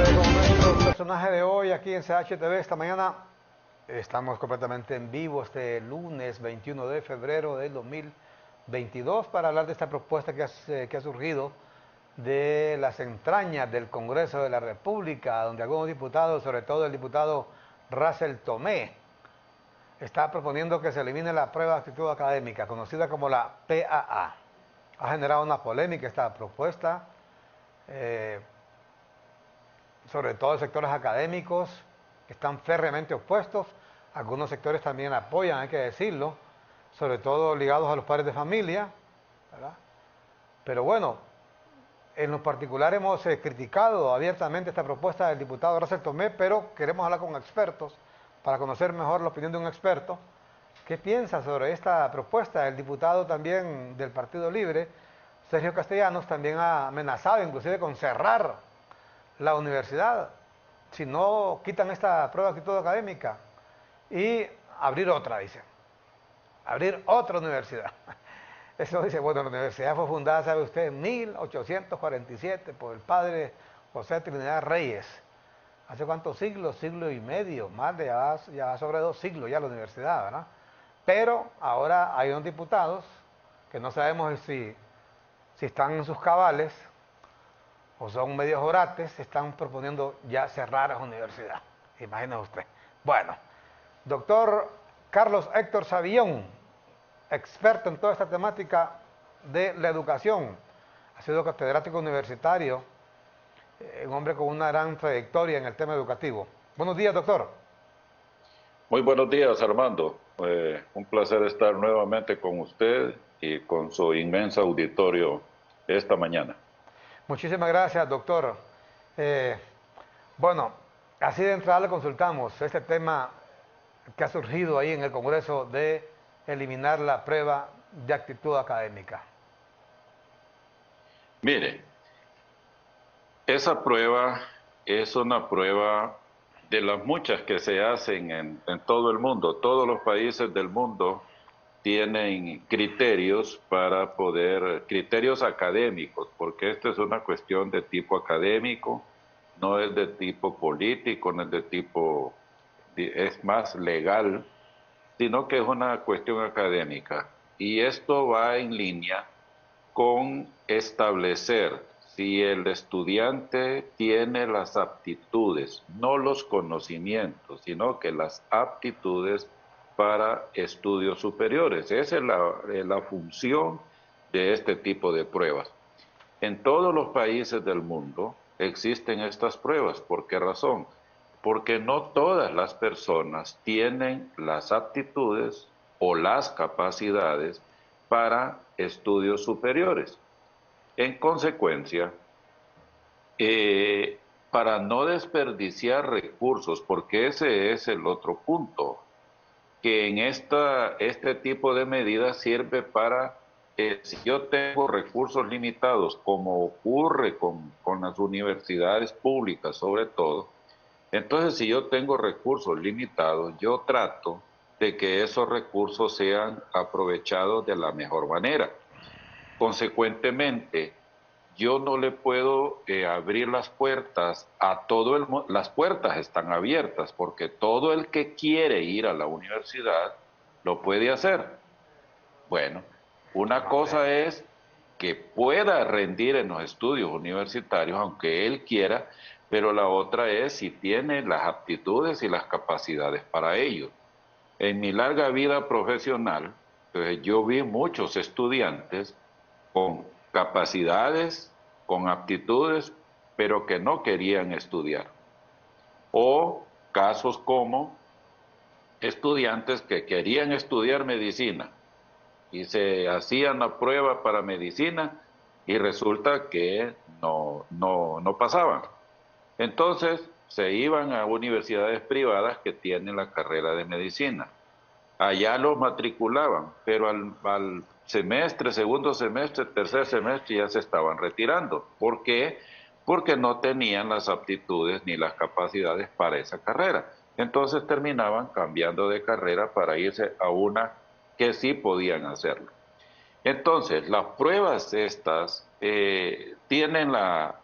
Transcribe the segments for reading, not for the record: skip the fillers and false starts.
Con nuestro personaje de hoy aquí en CHTV esta mañana, estamos completamente en vivo este lunes 21 de febrero del 2022 para hablar de esta propuesta que ha surgido de las entrañas del Congreso de la República, donde algunos diputados, sobre todo el diputado Russell Tomé, está proponiendo que se elimine la prueba de actitud académica, conocida como la PAA. Ha generado una polémica esta propuesta, sobre todo sectores académicos que están férreamente opuestos. Algunos sectores también apoyan, hay que decirlo, sobre todo ligados a los padres de familia, ¿verdad? Pero bueno, en lo particular hemos criticado abiertamente esta propuesta del diputado Russell Tomé, pero queremos hablar con expertos para conocer mejor la opinión de un experto. ¿Qué piensa sobre esta propuesta? El diputado también del Partido Libre, Sergio Castellanos, también ha amenazado inclusive con cerrar la universidad si no quitan esta prueba de actitud académica y abrir otra, dice. Abrir otra universidad. Eso dice, bueno, la universidad fue fundada, sabe usted, en 1847 por el padre José Trinidad Reyes. ¿Hace cuántos siglos? Siglo y medio, más de ya sobre 2 siglos ya la universidad, ¿verdad? Pero ahora hay unos diputados que no sabemos si están en sus cabales o son medios orates, están proponiendo ya cerrar la universidad. Imagínese usted. Bueno, doctor Carlos Héctor Savillón, experto en toda esta temática de la educación, ha sido catedrático universitario, un hombre con una gran trayectoria en el tema educativo. Buenos días, doctor. Muy buenos días, Armando. Un placer estar nuevamente con usted y con su inmenso auditorio esta mañana. Muchísimas gracias, doctor. Bueno, así de entrada le consultamos este tema que ha surgido ahí en el Congreso de eliminar la prueba de actitud académica. Mire, esa prueba es una prueba de las muchas que se hacen en todo el mundo. Todos los países del mundo tienen criterios para poder, criterios académicos, porque esta es una cuestión de tipo académico, no es de tipo político, no es de tipo, es más legal, sino que es una cuestión académica. Y esto va en línea con establecer si el estudiante tiene las aptitudes, no los conocimientos, sino que las aptitudes para estudios superiores. Esa es la función de este tipo de pruebas. En todos los países del mundo existen estas pruebas. ¿Por qué razón? Porque no todas las personas tienen las aptitudes o las capacidades para estudios superiores. En consecuencia, para no desperdiciar recursos, porque ese es el otro punto, que en este tipo de medidas sirve para, si yo tengo recursos limitados, como ocurre con las universidades públicas sobre todo, entonces si yo tengo recursos limitados, yo trato de que esos recursos sean aprovechados de la mejor manera. Consecuentemente, yo no le puedo abrir las puertas a todo el mundo. Las puertas están abiertas porque todo el que quiere ir a la universidad lo puede hacer. Bueno, una cosa es que pueda rendir en los estudios universitarios, aunque él quiera, pero la otra es si tiene las aptitudes y las capacidades para ello. En mi larga vida profesional, yo vi muchos estudiantes con capacidades, con aptitudes, pero que no querían estudiar. O casos como estudiantes que querían estudiar medicina y se hacían la prueba para medicina y resulta que no pasaban. Entonces se iban a universidades privadas que tienen la carrera de medicina. Allá los matriculaban, pero al semestre, segundo semestre, tercer semestre ya se estaban retirando. ¿Por qué? Porque no tenían las aptitudes ni las capacidades para esa carrera. Entonces terminaban cambiando de carrera para irse a una que sí podían hacerlo. Entonces, las pruebas estas tienen la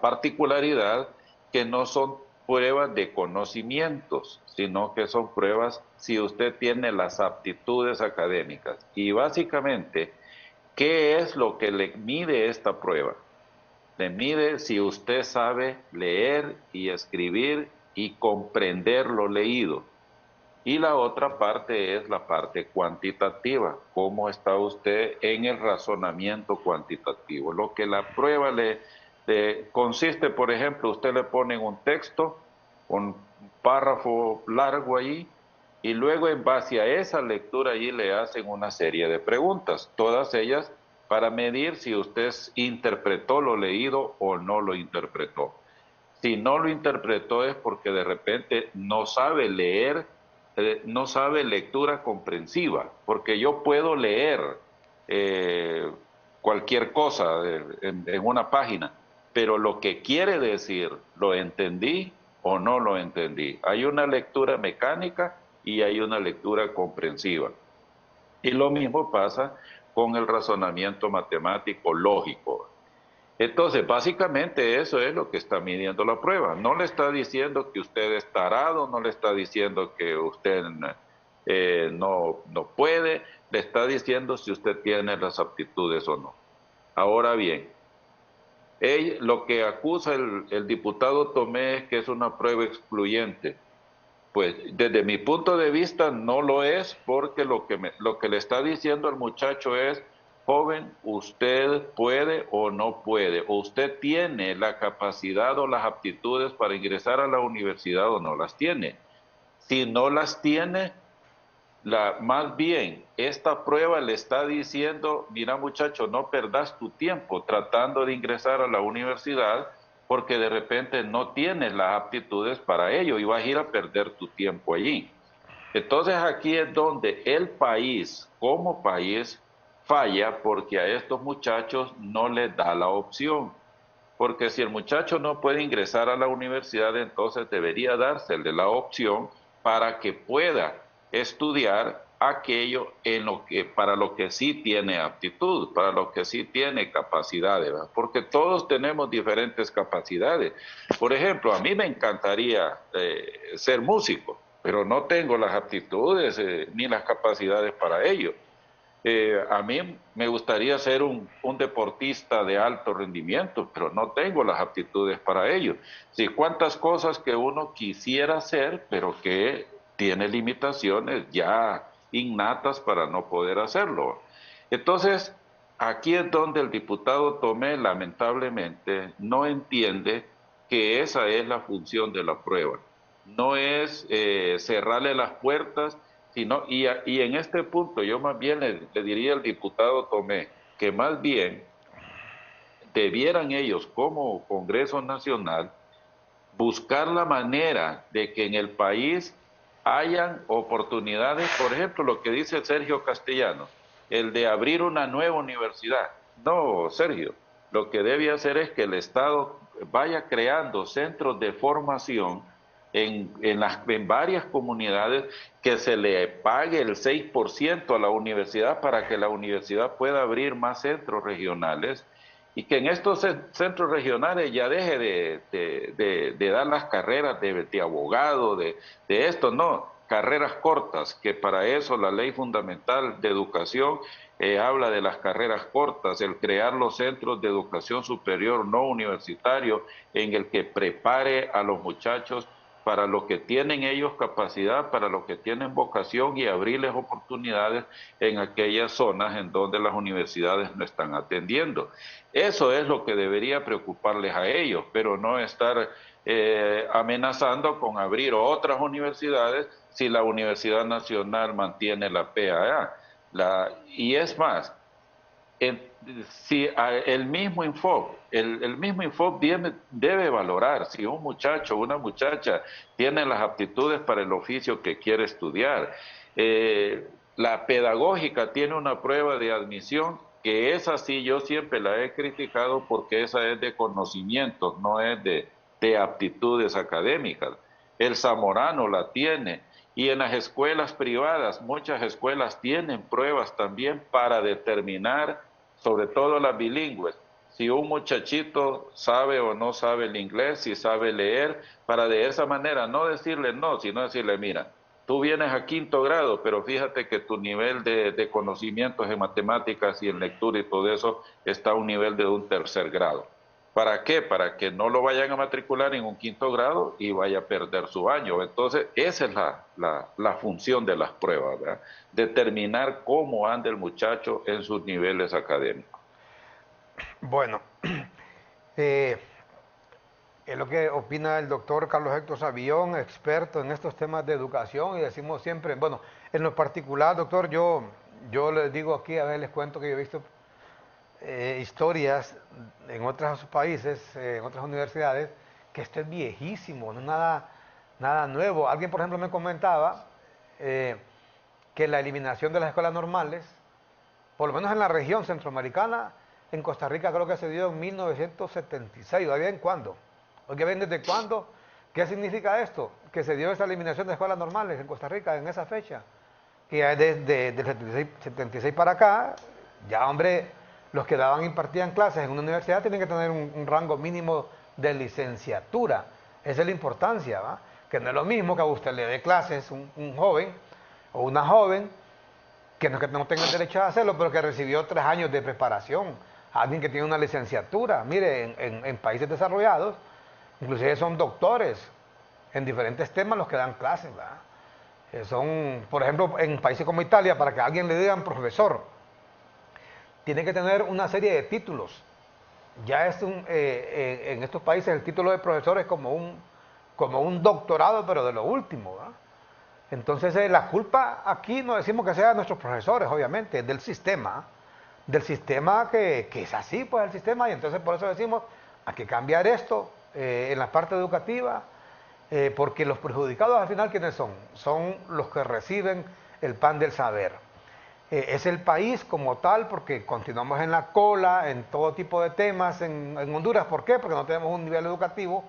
particularidad que no son pruebas de conocimientos, sino que son pruebas si usted tiene las aptitudes académicas. Y básicamente, ¿qué es lo que le mide esta prueba? Le mide si usted sabe leer y escribir y comprender lo leído. Y la otra parte es la parte cuantitativa. ¿Cómo está usted en el razonamiento cuantitativo? Lo que la prueba le consiste, por ejemplo, usted le pone un texto, un párrafo largo ahí, y luego en base a esa lectura allí le hacen una serie de preguntas, todas ellas para medir si usted interpretó lo leído o no lo interpretó. Si no lo interpretó es porque de repente no sabe leer, no sabe lectura comprensiva, porque yo puedo leer eh, cualquier cosa en una página, pero lo que quiere decir, ¿lo entendí o no lo entendí? Hay una lectura mecánica y hay una lectura comprensiva. Y lo mismo pasa con el razonamiento matemático lógico. Entonces, básicamente eso es lo que está midiendo la prueba. No le está diciendo que usted es tarado, no le está diciendo que usted no puede, le está diciendo si usted tiene las aptitudes o no. Ahora bien, lo que acusa el diputado Tomé es que es una prueba excluyente. Pues desde mi punto de vista no lo es, porque lo que le está diciendo al muchacho es: joven, usted puede o no puede, o usted tiene la capacidad o las aptitudes para ingresar a la universidad o no las tiene. Si no las tiene, más bien esta prueba le está diciendo: mira muchacho, no perdas tu tiempo tratando de ingresar a la universidad, porque de repente no tienes las aptitudes para ello y vas a ir a perder tu tiempo allí. Entonces aquí es donde el país, como país, falla, porque a estos muchachos no les da la opción. Porque si el muchacho no puede ingresar a la universidad, entonces debería dársele la opción para que pueda estudiar aquello para lo que sí tiene aptitud, para lo que sí tiene capacidades, ¿verdad? Porque todos tenemos diferentes capacidades. Por ejemplo, a mí me encantaría ser músico, pero no tengo las aptitudes ni las capacidades para ello. A mí me gustaría ser un deportista de alto rendimiento, pero no tengo las aptitudes para ello. Sí, cuántas cosas que uno quisiera hacer, pero que tiene limitaciones ya innatas para no poder hacerlo. Entonces, aquí es donde el diputado Tomé lamentablemente no entiende que esa es la función de la prueba. No es cerrarle las puertas, y en este punto yo más bien le diría al diputado Tomé que más bien debieran ellos como Congreso Nacional buscar la manera de que en el país hayan oportunidades, por ejemplo, lo que dice Sergio Castellano, el de abrir una nueva universidad. No, Sergio, lo que debe hacer es que el Estado vaya creando centros de formación en varias comunidades, que se le pague el 6% a la universidad para que la universidad pueda abrir más centros regionales, y que en estos centros regionales ya deje de dar las carreras de abogado, de esto, no, carreras cortas, que para eso la ley fundamental de educación habla de las carreras cortas, el crear los centros de educación superior no universitario en el que prepare a los muchachos para lo que tienen ellos capacidad, para lo que tienen vocación, y abrirles oportunidades en aquellas zonas en donde las universidades no están atendiendo. Eso es lo que debería preocuparles a ellos, pero no estar amenazando con abrir otras universidades si la Universidad Nacional mantiene la PAA. Y es más, el, si el mismo Infop, el mismo Infop debe valorar si un muchacho o una muchacha tiene las aptitudes para el oficio que quiere estudiar. La pedagógica tiene una prueba de admisión que es así, yo siempre la he criticado porque esa es de conocimientos, no es de aptitudes académicas. El Zamorano la tiene. Y en las escuelas privadas, muchas escuelas tienen pruebas también para determinar, sobre todo las bilingües, si un muchachito sabe o no sabe el inglés, si sabe leer, para de esa manera no decirle no, sino decirle, mira, tú vienes a quinto grado, pero fíjate que tu nivel de conocimientos en matemáticas y en lectura y todo eso está a un nivel de un tercer grado. ¿Para qué? Para que no lo vayan a matricular en un quinto grado y vaya a perder su año. Entonces, esa es la función de las pruebas, ¿verdad? Determinar cómo anda el muchacho en sus niveles académicos. Bueno, eh, es lo que opina el doctor Carlos Héctor Sabión, experto en estos temas de educación, y decimos siempre, bueno, en lo particular, doctor, yo les digo aquí, a ver, les cuento que yo he visto historias en otros países, en otras universidades, que esto es viejísimo, no es nada nuevo. Alguien, por ejemplo, me comentaba eh, que la eliminación de las escuelas normales, por lo menos en la región centroamericana, en Costa Rica creo que se dio en 1976, ¿todavía en cuándo? Oye, ¿ven desde cuándo? ¿Qué significa esto? Que se dio esa eliminación de escuelas normales en Costa Rica en esa fecha. Que desde el 76 para acá, ya hombre, los que impartían clases en una universidad tienen que tener un rango mínimo de licenciatura. Esa es la importancia, ¿va? Que no es lo mismo que a usted le dé clases un joven o una joven que no, tenga el derecho a hacerlo, pero que recibió 3 años de preparación. Alguien que tiene una licenciatura. Mire, en países desarrollados, inclusive son doctores en diferentes temas los que dan clases, ¿verdad? Son, por ejemplo, en países como Italia, para que a alguien le digan profesor, tiene que tener una serie de títulos. Ya en estos países el título de profesor es como un doctorado, pero de lo último, ¿verdad? Entonces, la culpa aquí no decimos que sea de nuestros profesores, obviamente, es del sistema que es así, pues el sistema, y entonces por eso decimos, hay que cambiar esto en la parte educativa, porque los perjudicados al final, ¿quiénes son? Son los que reciben el pan del saber. Es el país como tal, porque continuamos en la cola, en todo tipo de temas en Honduras. ¿Por qué? Porque no tenemos un nivel educativo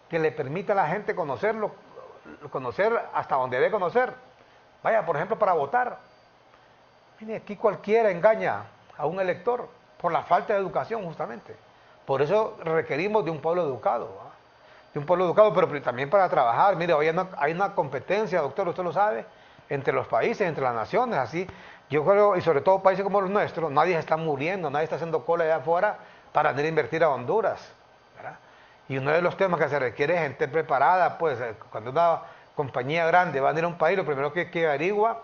que le permita a la gente conocer hasta donde debe conocer. Vaya, por ejemplo, para votar. Mire, aquí cualquiera engaña a un elector por la falta de educación, justamente. Por eso requerimos de un pueblo educado, ¿va? De un pueblo educado, pero también para trabajar. Mire, hoy hay una competencia, doctor, usted lo sabe, entre los países, entre las naciones, así. Yo creo, y sobre todo países como los nuestros, nadie se está muriendo, nadie está haciendo cola allá afuera para venir a invertir a Honduras, ¿verdad? Y uno de los temas que se requiere es gente preparada, pues cuando una compañía grande va a venir a un país, lo primero que averigua,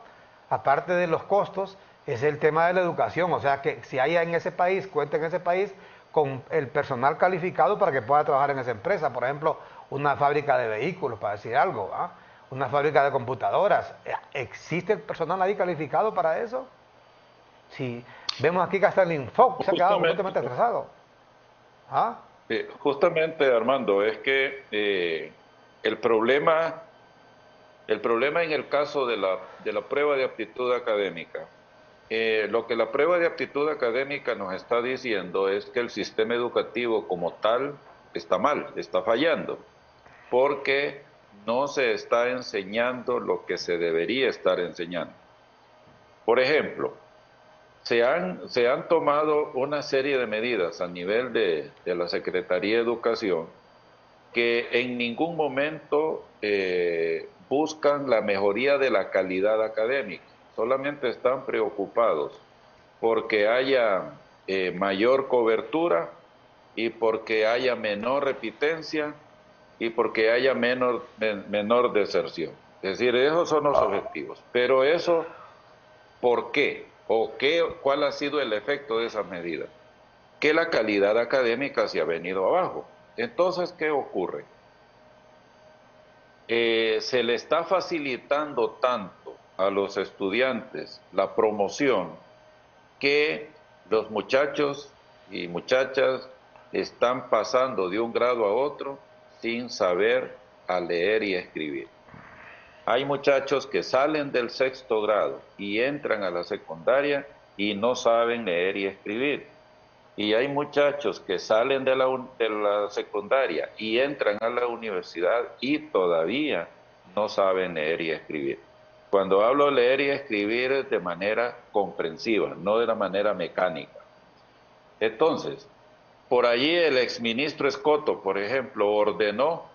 aparte de los costos, es el tema de la educación. O sea, que si hay en ese país, cuenta en ese país con el personal calificado para que pueda trabajar en esa empresa. Por ejemplo, una fábrica de vehículos, para decir algo, ¿ah? Una fábrica de computadoras. ¿Existe el personal ahí calificado para eso? Si vemos aquí que hasta el Infoc se ha quedado Justamente, completamente atrasado. ¿Ah? justamente, Armando, es que el problema, el problema en el caso de la prueba de aptitud académica, lo que la prueba de aptitud académica nos está diciendo es que el sistema educativo como tal está mal, está fallando, porque no se está enseñando lo que se debería estar enseñando. Por ejemplo, se han tomado una serie de medidas a nivel de la Secretaría de Educación que en ningún momento buscan la mejoría de la calidad académica, solamente están preocupados porque haya mayor cobertura y porque haya menor repitencia y porque haya menor deserción. Es decir, esos son los objetivos. Pero eso, ¿por qué? ¿O cuál ha sido el efecto de esas medidas? Que la calidad académica se ha venido abajo. Entonces, ¿qué ocurre? Se le está facilitando tanto a los estudiantes la promoción que los muchachos y muchachas están pasando de un grado a otro sin saber a leer y escribir. Hay muchachos que salen del sexto grado y entran a la secundaria y no saben leer y escribir. Y hay muchachos que salen de la secundaria y entran a la universidad y todavía no saben leer y escribir. Cuando hablo de leer y escribir es de manera comprensiva, no de la manera mecánica. Entonces, Por allí el exministro Escoto, por ejemplo, ordenó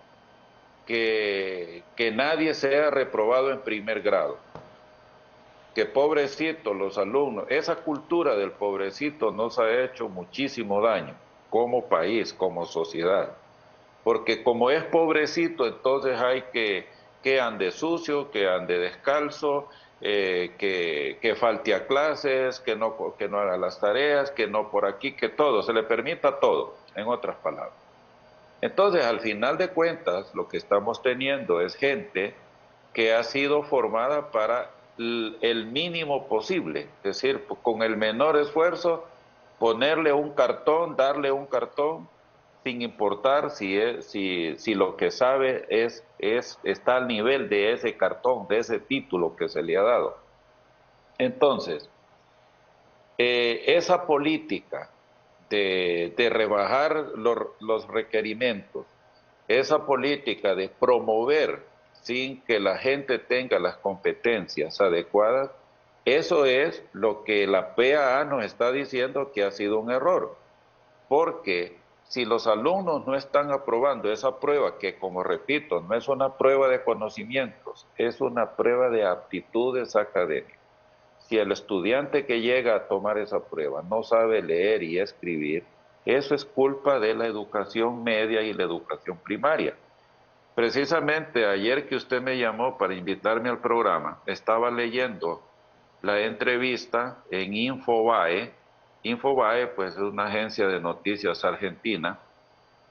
que nadie sea reprobado en primer grado, que pobrecito los alumnos, esa cultura del pobrecito nos ha hecho muchísimo daño como país, como sociedad, porque como es pobrecito, entonces hay que ande sucio, que ande descalzo, que falte a clases, que no haga las tareas, que no por aquí, que todo, se le permita todo, en otras palabras. Entonces, al final de cuentas, lo que estamos teniendo es gente que ha sido formada para el mínimo posible, es decir, con el menor esfuerzo, ponerle un cartón, darle un cartón, sin importar si lo que sabe está al nivel de ese cartón, de ese título que se le ha dado. Entonces, esa política de rebajar los requerimientos, esa política de promover sin que la gente tenga las competencias adecuadas, eso es lo que la PAA nos está diciendo que ha sido un error, porque si los alumnos no están aprobando esa prueba, que como repito, no es una prueba de conocimientos, es una prueba de aptitudes académicas. Si el estudiante que llega a tomar esa prueba no sabe leer y escribir, eso es culpa de la educación media y la educación primaria. Precisamente ayer que usted me llamó para invitarme al programa, estaba leyendo la entrevista en Infobae. Infobae, pues, es una agencia de noticias argentina,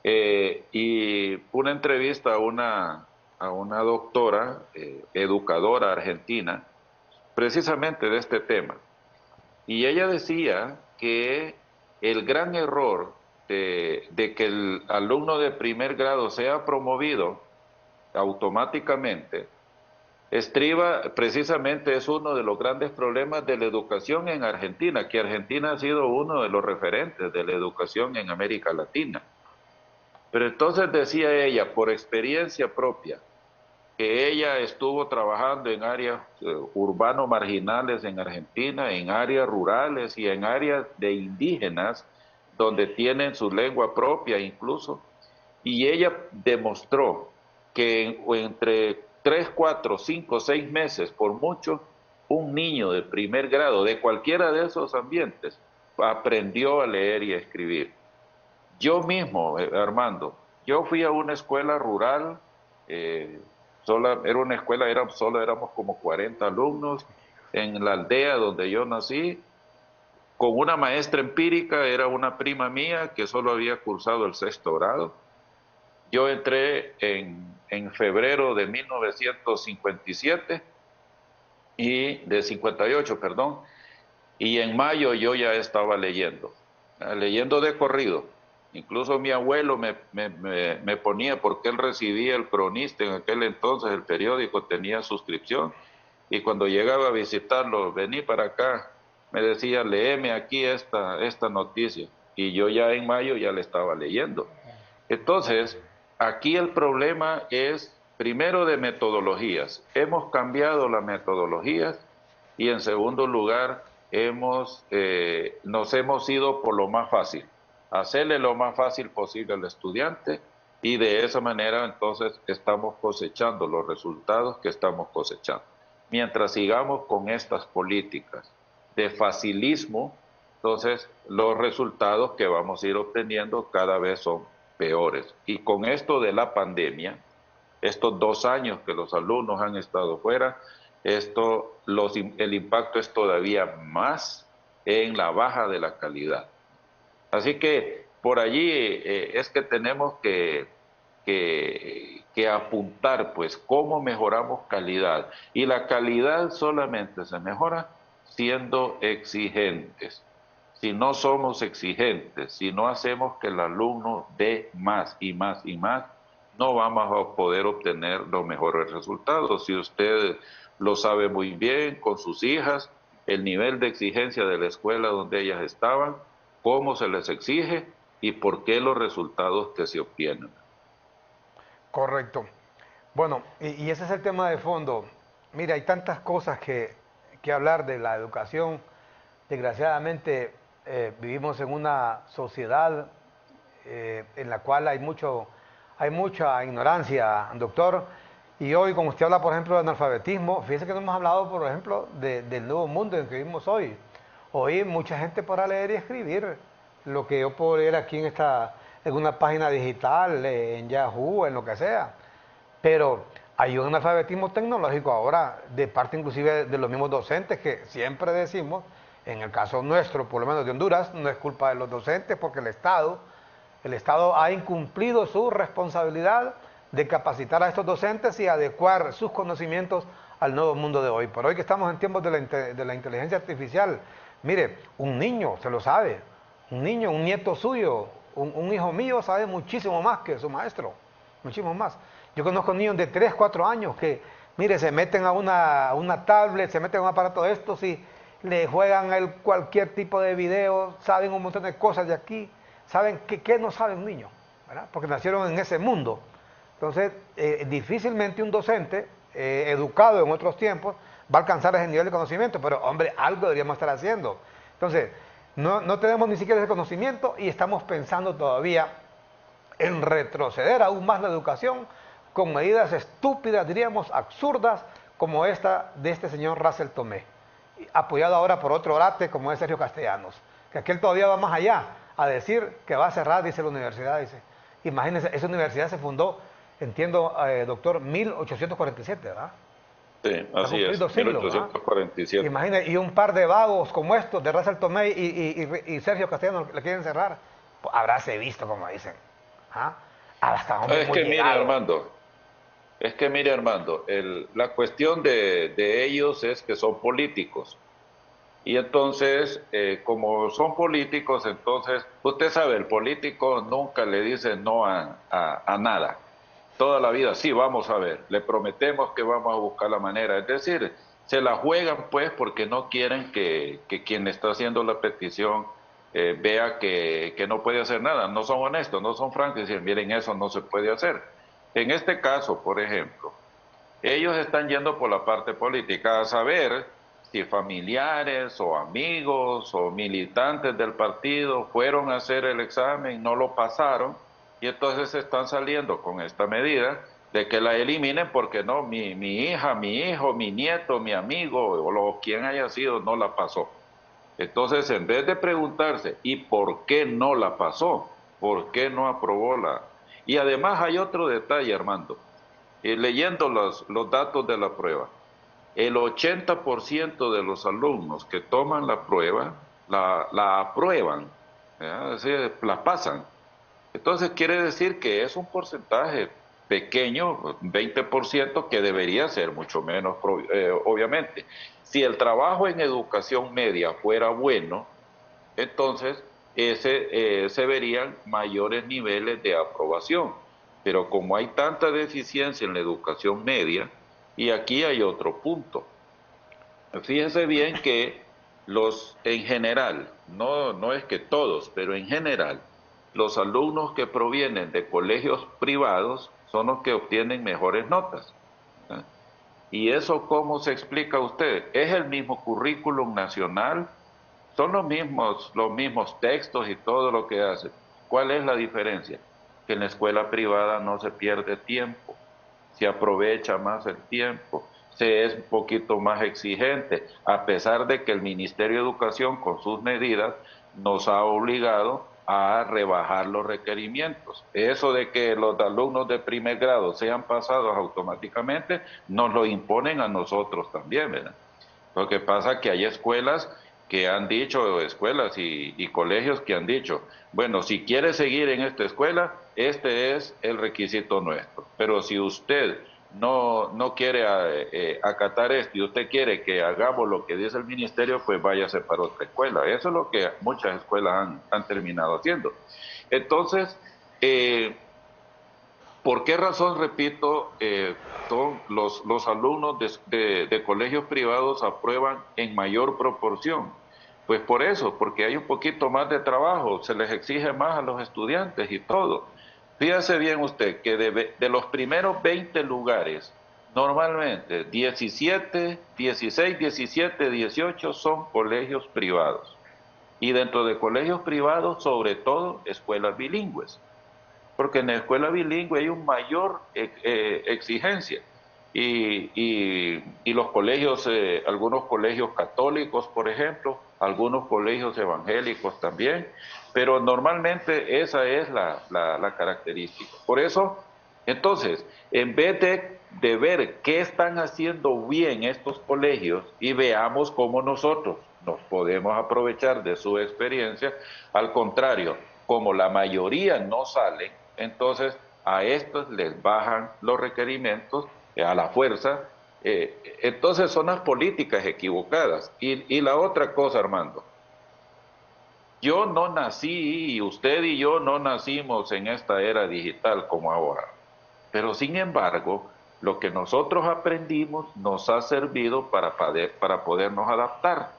y una entrevista a una doctora, educadora argentina, precisamente de este tema. Y ella decía que el gran error de que el alumno de primer grado sea promovido automáticamente estriba precisamente, es uno de los grandes problemas de la educación en Argentina, que Argentina ha sido uno de los referentes de la educación en América Latina. Pero entonces decía ella, por experiencia propia, que ella estuvo trabajando en áreas urbanos marginales en Argentina, en áreas rurales y en áreas de indígenas, donde tienen su lengua propia incluso, y ella demostró que entre 3, 4, 5, 6 meses, por mucho, un niño de primer grado de cualquiera de esos ambientes aprendió a leer y a escribir. Yo mismo, Armando, yo fui a una escuela rural, eh, era una escuela, solo éramos como 40 alumnos en la aldea donde yo nací, con una maestra empírica, era una prima mía que solo había cursado el sexto grado. Yo entré en febrero de 1957 y de 58, perdón, y en mayo yo ya estaba leyendo, leyendo de corrido. Incluso mi abuelo me ponía, porque él recibía el Cronista en aquel entonces, el periódico tenía suscripción, y cuando llegaba a visitarlo, vení para acá, me decía, léeme aquí esta noticia, y yo ya en mayo ya le estaba leyendo. Entonces, aquí el problema es primero de metodologías. Hemos cambiado las metodologías y en segundo lugar nos hemos ido por lo más fácil, hacerle lo más fácil posible al estudiante y de esa manera entonces estamos cosechando los resultados que estamos cosechando. Mientras sigamos con estas políticas de facilismo, entonces los resultados que vamos a ir obteniendo cada vez son peores. Y con esto de la pandemia, estos 2 años que los alumnos han estado fuera, el impacto es todavía más en la baja de la calidad. Así que por allí es que tenemos que apuntar, pues, cómo mejoramos calidad. Y la calidad solamente se mejora siendo exigentes. Si no somos exigentes, si no hacemos que el alumno dé más y más y más, no vamos a poder obtener los mejores resultados. Si usted lo sabe muy bien con sus hijas, el nivel de exigencia de la escuela donde ellas estaban, cómo se les exige y por qué los resultados que se obtienen. Correcto. Bueno, y ese es el tema de fondo. Mira, hay tantas cosas que hablar de la educación. Desgraciadamente vivimos en una sociedad en la cual hay mucha ignorancia, doctor. Y hoy, como usted habla, por ejemplo, de analfabetismo, fíjese que no hemos hablado, por ejemplo, del nuevo mundo en el que vivimos hoy. Hoy mucha gente podrá leer y escribir lo que yo puedo leer aquí en una página digital, en Yahoo, en lo que sea. Pero hay un analfabetismo tecnológico ahora, de parte inclusive de los mismos docentes, que siempre decimos, en el caso nuestro, por lo menos de Honduras, no es culpa de los docentes, porque el Estado ha incumplido su responsabilidad de capacitar a estos docentes y adecuar sus conocimientos al nuevo mundo de hoy. Por hoy que estamos en tiempos de la inteligencia artificial, mire, un niño se lo sabe, un niño, un nieto suyo, un hijo mío sabe muchísimo más que su maestro, muchísimo más. Yo conozco niños de 3, 4 años que, mire, se meten a una tablet, se meten a un aparato de estos y le juegan cualquier tipo de video, saben un montón de cosas de aquí, saben que no sabe un niño, ¿verdad? Porque nacieron en ese mundo. Entonces, difícilmente un docente educado en otros tiempos va a alcanzar ese nivel de conocimiento, pero hombre, algo deberíamos estar haciendo. Entonces, no tenemos ni siquiera ese conocimiento y estamos pensando todavía en retroceder aún más la educación con medidas estúpidas, diríamos, absurdas, como esta de este señor Russell Tomé, apoyado ahora por otro orate como es Sergio Castellanos, que aquel todavía va más allá, a decir que va a cerrar, dice la universidad, dice. Imagínense, esa universidad se fundó, entiendo, doctor, 1847, ¿verdad? Sí, Ha así es, cumplido siglos, ¿verdad? 1847. Imagínense, y un par de vagos como estos de Russell Tomé y Sergio Castellanos le quieren cerrar, pues, habráse visto, como dicen. ¿Ah? Hasta dónde Es hemos que mire, llegado. Armando, la cuestión de ellos es que son políticos. Y entonces, como son políticos, entonces, usted sabe, el político nunca le dice no a nada. Toda la vida, sí, vamos a ver, le prometemos que vamos a buscar la manera. Es decir, se la juegan pues porque no quieren que quien está haciendo la petición vea que no puede hacer nada. No son honestos, no son francos y dicen, miren, eso no se puede hacer. En este caso, por ejemplo, ellos están yendo por la parte política a saber si familiares o amigos o militantes del partido fueron a hacer el examen, no lo pasaron y entonces están saliendo con esta medida de que la eliminen porque no, mi hija, mi hijo, mi nieto, mi amigo o quien haya sido no la pasó. Entonces, en vez de preguntarse, ¿y por qué no la pasó? ¿Por qué no aprobó la? Y además hay otro detalle, Armando. Leyendo los datos de la prueba, el 80% de los alumnos que toman la prueba la aprueban, ¿ya? Es decir, la pasan. Entonces quiere decir que es un porcentaje pequeño, 20%, que debería ser mucho menos, obviamente. Si el trabajo en educación media fuera bueno, entonces se verían mayores niveles de aprobación. Pero como hay tanta deficiencia en la educación media, y aquí hay otro punto. Fíjense bien que en general, no es que todos, pero en general, los alumnos que provienen de colegios privados son los que obtienen mejores notas. ¿Eh? ¿Y eso cómo se explica a usted? ¿Es el mismo currículum nacional? Son los mismos textos y todo lo que hacen. ¿Cuál es la diferencia? Que en la escuela privada no se pierde tiempo, se aprovecha más el tiempo, se es un poquito más exigente, a pesar de que el Ministerio de Educación con sus medidas nos ha obligado a rebajar los requerimientos. Eso de que los alumnos de primer grado sean pasados automáticamente, nos lo imponen a nosotros también, ¿verdad? Lo que pasa es que hay escuelas que han dicho, escuelas y colegios que han dicho, bueno, si quiere seguir en esta escuela, este es el requisito nuestro. Pero si usted no quiere acatar esto y usted quiere que hagamos lo que dice el ministerio, pues váyase para otra escuela. Eso es lo que muchas escuelas han terminado haciendo. Entonces, ¿por qué razón, repito, los alumnos de colegios privados aprueban en mayor proporción? Pues por eso, porque hay un poquito más de trabajo, se les exige más a los estudiantes y todo. Fíjese bien usted que de los primeros 20 lugares, normalmente 17, 16, 17, 18 son colegios privados. Y dentro de colegios privados, sobre todo, escuelas bilingües, porque en la escuela bilingüe hay una mayor exigencia. Y los colegios, algunos colegios católicos, por ejemplo, algunos colegios evangélicos también, pero normalmente esa es la característica. Por eso, entonces, en vez de ver qué están haciendo bien estos colegios y veamos cómo nosotros nos podemos aprovechar de su experiencia, al contrario, como la mayoría no salen, entonces a estos les bajan los requerimientos a la fuerza. Entonces son las políticas equivocadas. Y la otra cosa, Armando, yo no nací y usted y yo no nacimos en esta era digital como ahora, pero sin embargo, lo que nosotros aprendimos nos ha servido para podernos adaptar.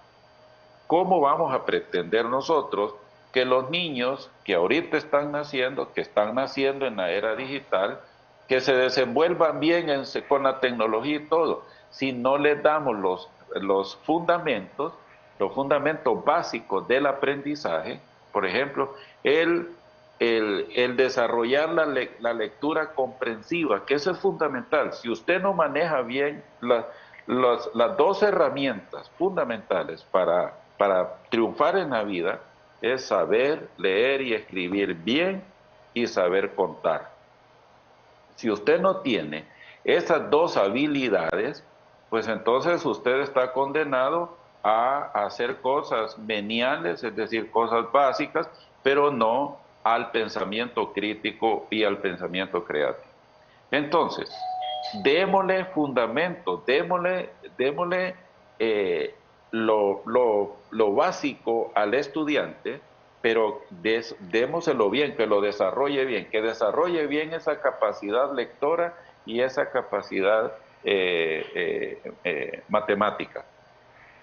¿Cómo vamos a pretender nosotros que los niños que ahorita que están naciendo en la era digital, que se desenvuelvan bien con la tecnología y todo, si no les damos los fundamentos básicos del aprendizaje? Por ejemplo, el desarrollar la lectura comprensiva, que eso es fundamental. Si usted no maneja bien las dos herramientas fundamentales para triunfar en la vida, es saber leer y escribir bien y saber contar. Si usted no tiene esas dos habilidades, pues entonces usted está condenado a hacer cosas veniales, es decir, cosas básicas, pero no al pensamiento crítico y al pensamiento creativo. Entonces, démosle fundamento, démosle lo básico al estudiante, pero démoselo bien, que lo desarrolle bien, que desarrolle bien esa capacidad lectora y esa capacidad matemática.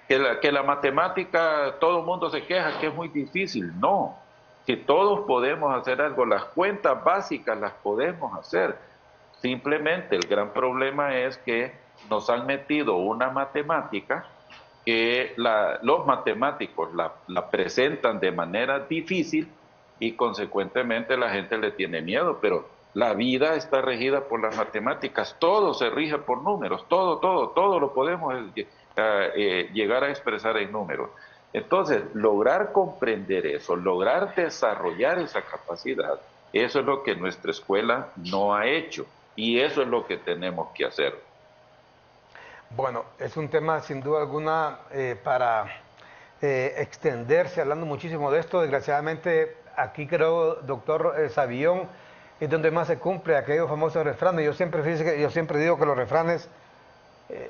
Que la matemática, todo el mundo se queja que es muy difícil. No, que todos podemos hacer algo, las cuentas básicas las podemos hacer. Simplemente el gran problema es que nos han metido una matemática que los matemáticos la presentan de manera difícil y consecuentemente la gente le tiene miedo, pero la vida está regida por las matemáticas, todo se rige por números, todo lo podemos llegar a expresar en números. Entonces, lograr comprender eso, lograr desarrollar esa capacidad, eso es lo que nuestra escuela no ha hecho y eso es lo que tenemos que hacer. Bueno, es un tema sin duda alguna para extenderse, hablando muchísimo de esto. Desgraciadamente, aquí creo, doctor Savillón, es donde más se cumple aquellos famosos refranes. Yo siempre digo que los refranes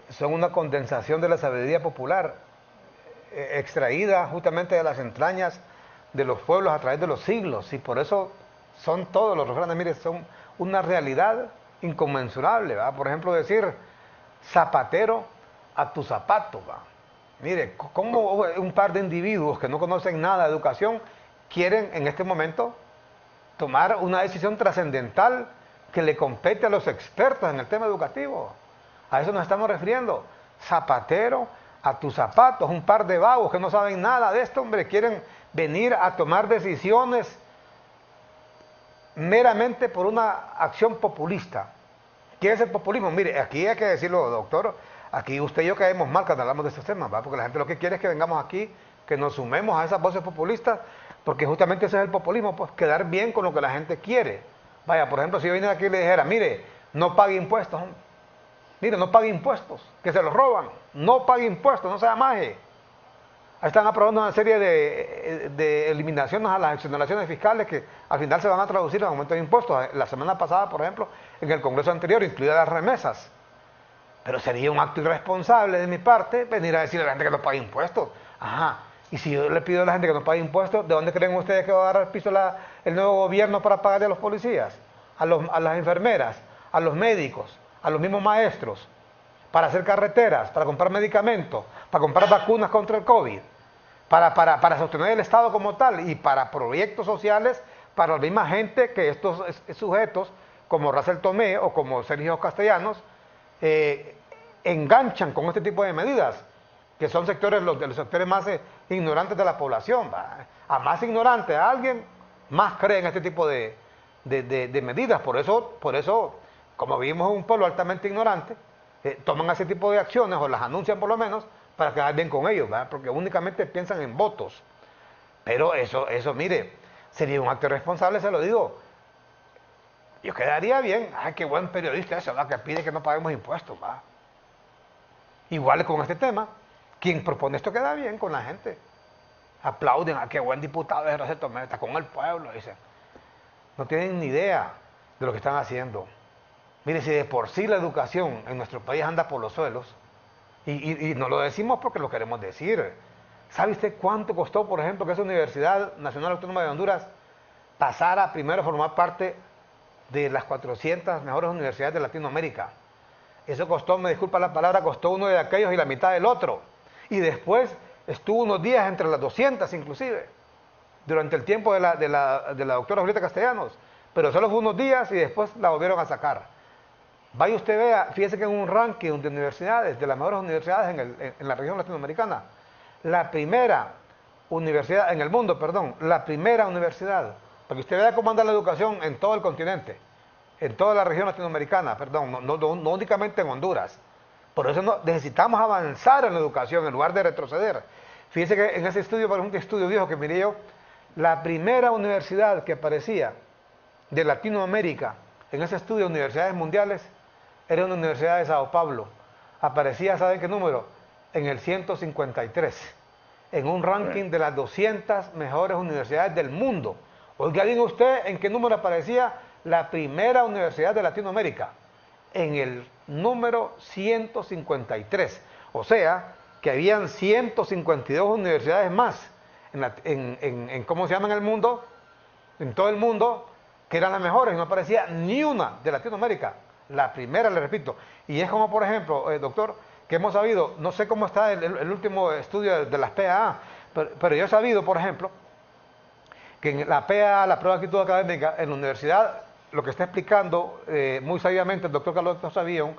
son una condensación de la sabiduría popular, extraída justamente de las entrañas de los pueblos a través de los siglos. Y por eso son todos los refranes, mire, son una realidad inconmensurable, ¿va? Por ejemplo, decir zapatero a tu zapato, ¿va? Mire, cómo un par de individuos que no conocen nada de educación quieren en este momento tomar una decisión trascendental que le compete a los expertos en el tema educativo. A eso nos estamos refiriendo. Zapatero a tus zapatos, un par de vagos que no saben nada de esto, hombre, quieren venir a tomar decisiones meramente por una acción populista. ¿Qué es el populismo? Mire, aquí hay que decirlo, doctor, aquí usted y yo caemos mal cuando hablamos de estos temas, ¿va? Porque la gente lo que quiere es que vengamos aquí, que nos sumemos a esas voces populistas, porque justamente ese es el populismo, pues quedar bien con lo que la gente quiere. Vaya, por ejemplo, si yo viniera aquí y le dijera, mire, no pague impuestos, mire, no pague impuestos, que se los roban, no pague impuestos, no sea maje. Ahí están aprobando una serie de eliminaciones a las exoneraciones fiscales que al final se van a traducir en aumento de impuestos. La semana pasada, por ejemplo, en el Congreso anterior, incluidas las remesas. Pero sería un acto irresponsable de mi parte venir a decirle a la gente que no pague impuestos. Ajá. Y si yo le pido a la gente que no pague impuestos, ¿de dónde creen ustedes que va a dar el piso el nuevo gobierno para pagarle a los policías, a las enfermeras, a los médicos, a los mismos maestros, para hacer carreteras, para comprar medicamentos, para comprar vacunas contra el COVID, para sostener el Estado como tal y para proyectos sociales para la misma gente que estos sujetos, como Racel Tomé o como Sergio Castellanos, enganchan con este tipo de medidas? que son sectores, de los sectores más ignorantes de la población. ¿Va? A más ignorante a alguien, más cree en este tipo de medidas. Por eso, como vivimos en un pueblo altamente ignorante, toman ese tipo de acciones, o las anuncian por lo menos, para quedar bien con ellos, ¿verdad? Porque únicamente piensan en votos. Pero eso, mire, sería un acto irresponsable, se lo digo. Yo quedaría bien. Ay, qué buen periodista ese, ¿verdad? Que pide que no paguemos impuestos, ¿va? Igual con este tema, quien propone esto queda bien con la gente. Aplauden a qué buen diputado es Roberto Tomé, está con el pueblo, dicen. No tienen ni idea de lo que están haciendo. Mire, si de por sí la educación en nuestro país anda por los suelos, y no lo decimos porque lo queremos decir. ¿Sabe usted cuánto costó, por ejemplo, que esa Universidad Nacional Autónoma de Honduras pasara primero a formar parte de las 400 mejores universidades de Latinoamérica? Eso costó, me disculpa la palabra, costó uno de aquellos y la mitad del otro. Y después estuvo unos días entre las 200 inclusive, durante el tiempo de la doctora Julieta Castellanos. Pero solo fue unos días y después la volvieron a sacar. Vaya usted vea, fíjese que en un ranking de universidades, de las mejores universidades en la región latinoamericana, la primera universidad, en el mundo, perdón, la primera universidad, para que usted vea cómo anda la educación en todo el continente, en toda la región latinoamericana, perdón, no únicamente en Honduras. Por eso necesitamos avanzar en la educación en lugar de retroceder. Fíjese que en ese estudio, por ejemplo, un estudio viejo que miré yo, la primera universidad que aparecía de Latinoamérica en ese estudio de universidades mundiales era una universidad de Sao Paulo. Aparecía, ¿saben qué número? En el 153, en un ranking de las 200 mejores universidades del mundo. Oiga bien usted, ¿en qué número aparecía la primera universidad de Latinoamérica? En el número 153. O sea, que habían 152 universidades más ¿cómo se llama en el mundo? En todo el mundo, que eran las mejores, y no aparecía ni una de Latinoamérica. La primera, le repito. Y es como, por ejemplo, doctor, que hemos sabido, no sé cómo está el último estudio de las PAA, pero yo he sabido, por ejemplo, que en la PAA, la prueba de actitud académica, en la universidad, lo que está explicando muy sabiamente el doctor Carlos Sabión,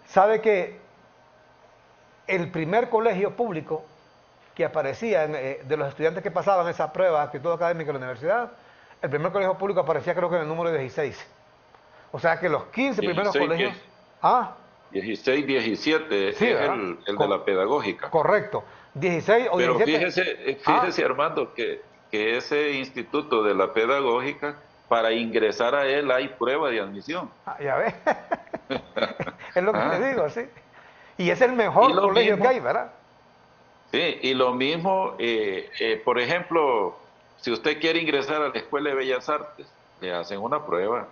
sabe que el primer colegio público que aparecía de los estudiantes que pasaban esa prueba de actitud académica en la universidad, el primer colegio público aparecía creo que en el número 16. O sea que los 15 primeros 16, colegios... 10, ¿Ah? 16, 17 Sí, es ¿verdad? el de la pedagógica. Correcto. 16 o Pero 17... fíjese Armando, que ese instituto de la pedagógica, para ingresar a él hay prueba de admisión. Ya ves. Es lo que te Ah, digo, sí. Y es el y mejor lo colegio que mismo, hay, ¿verdad? sí, y lo mismo, por ejemplo, si usted quiere ingresar a la Escuela de Bellas Artes, le hacen una prueba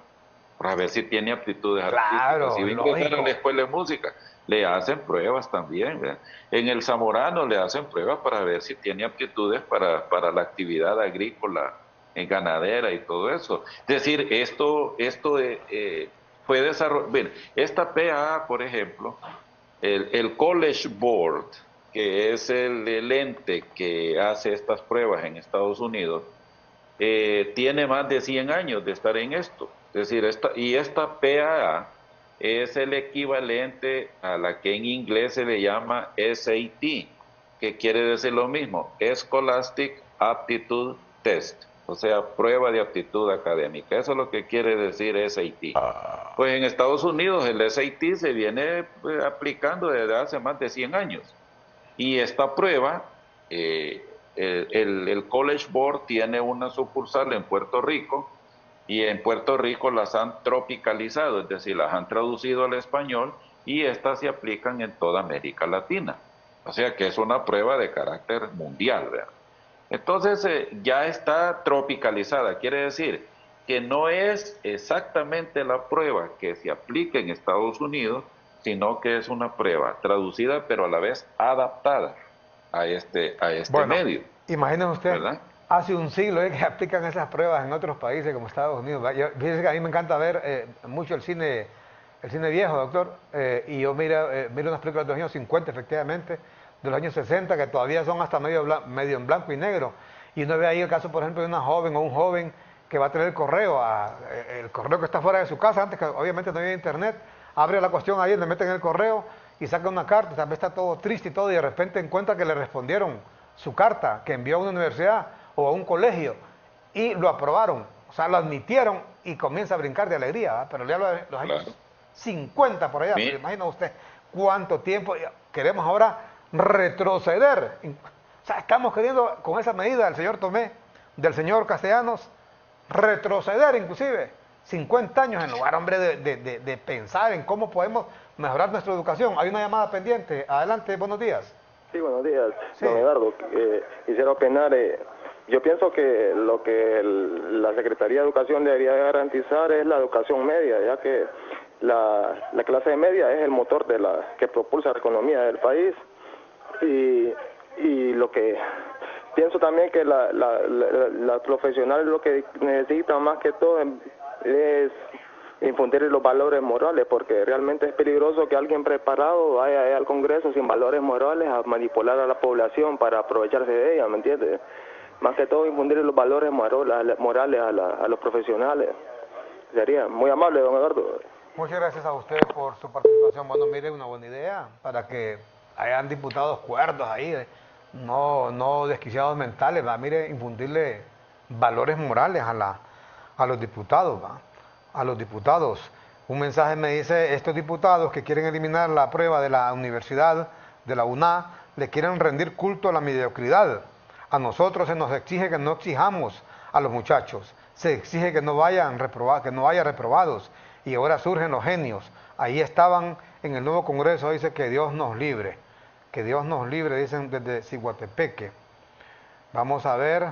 para ver si tiene aptitudes artísticas. Si Claro, va a ingresar a la lógico. Escuela de Música, le hacen pruebas también, ¿verdad? En el Zamorano le hacen pruebas para ver si tiene aptitudes para la actividad agrícola, ganadera y todo eso. Es decir, esto fue desarrollado. Bien, esta PAA, por ejemplo, el College Board, que es el ente que hace estas pruebas en Estados Unidos, tiene más de 100 años de estar en esto. Es decir, esta PAA es el equivalente a la que en inglés se le llama SAT, que quiere decir lo mismo, Scholastic Aptitude Test, o sea, prueba de aptitud académica. Eso es lo que quiere decir SAT. Pues en Estados Unidos el SAT se viene aplicando desde hace más de 100 años. Y esta prueba, el College Board tiene una sucursal en Puerto Rico, y en Puerto Rico las han tropicalizado, es decir, las han traducido al español, y estas se aplican en toda América Latina. O sea que es una prueba de carácter mundial, ¿verdad? Entonces ya está tropicalizada, quiere decir que no es exactamente la prueba que se aplica en Estados Unidos, sino que es una prueba traducida pero a la vez adaptada a este Bueno, medio, imagínese usted, ¿verdad? hace un siglo que aplican esas pruebas en otros países como Estados Unidos. Fíjese que a mí me encanta ver mucho el cine viejo, doctor, y yo miro unas películas de los años 50, efectivamente, de los años 60, que todavía son hasta medio en blanco y negro. Y uno ve ahí el caso, por ejemplo, de una joven o un joven que va a tener el correo, el correo que está fuera de su casa, antes que obviamente no había internet, abre la cuestión ahí, le meten el correo y saca una carta, tal vez está todo triste y todo, y de repente encuentra que le respondieron su carta que envió a una universidad o a un colegio y lo aprobaron, o sea, lo admitieron y comienza a brincar de alegría, ¿verdad? Pero ya los Claro. años 50 por allá, pero Mi- imagina usted cuánto tiempo queremos ahora retroceder. O sea, estamos queriendo con esa medida del señor Tomé, del señor Castellanos, retroceder inclusive 50 años en lugar, hombre, de pensar en cómo podemos mejorar nuestra educación. Hay una llamada pendiente. Adelante, buenos días. Sí, buenos días, Sí. don Eduardo. Quisiera opinar. Yo pienso que lo que la Secretaría de Educación debería garantizar es la educación media, ya que la clase media es el motor que propulsa la economía del país. Y lo que pienso también que la profesional lo que necesitan más que todo es infundir los valores morales, porque realmente es peligroso que alguien preparado vaya al Congreso sin valores morales a manipular a la población para aprovecharse de ella, ¿me entiendes? Más que todo infundir los valores morales a los profesionales. Sería muy amable, don Eduardo. Muchas gracias a usted por su participación. Bueno, mire, una buena idea para que hayan diputados cuerdos ahí, no desquiciados mentales, ¿va? Mire, infundirle valores morales a los diputados, ¿va? A los diputados. Un mensaje me dice, estos diputados que quieren eliminar la prueba de la universidad, de la UNA, le quieren rendir culto a la mediocridad. A nosotros se nos exige que no exijamos a los muchachos, se exige que no vayan reprobados, y ahora surgen los genios. Ahí estaban en el nuevo Congreso, dice que Dios nos libre, dicen desde Ciguatepeque. Vamos a ver,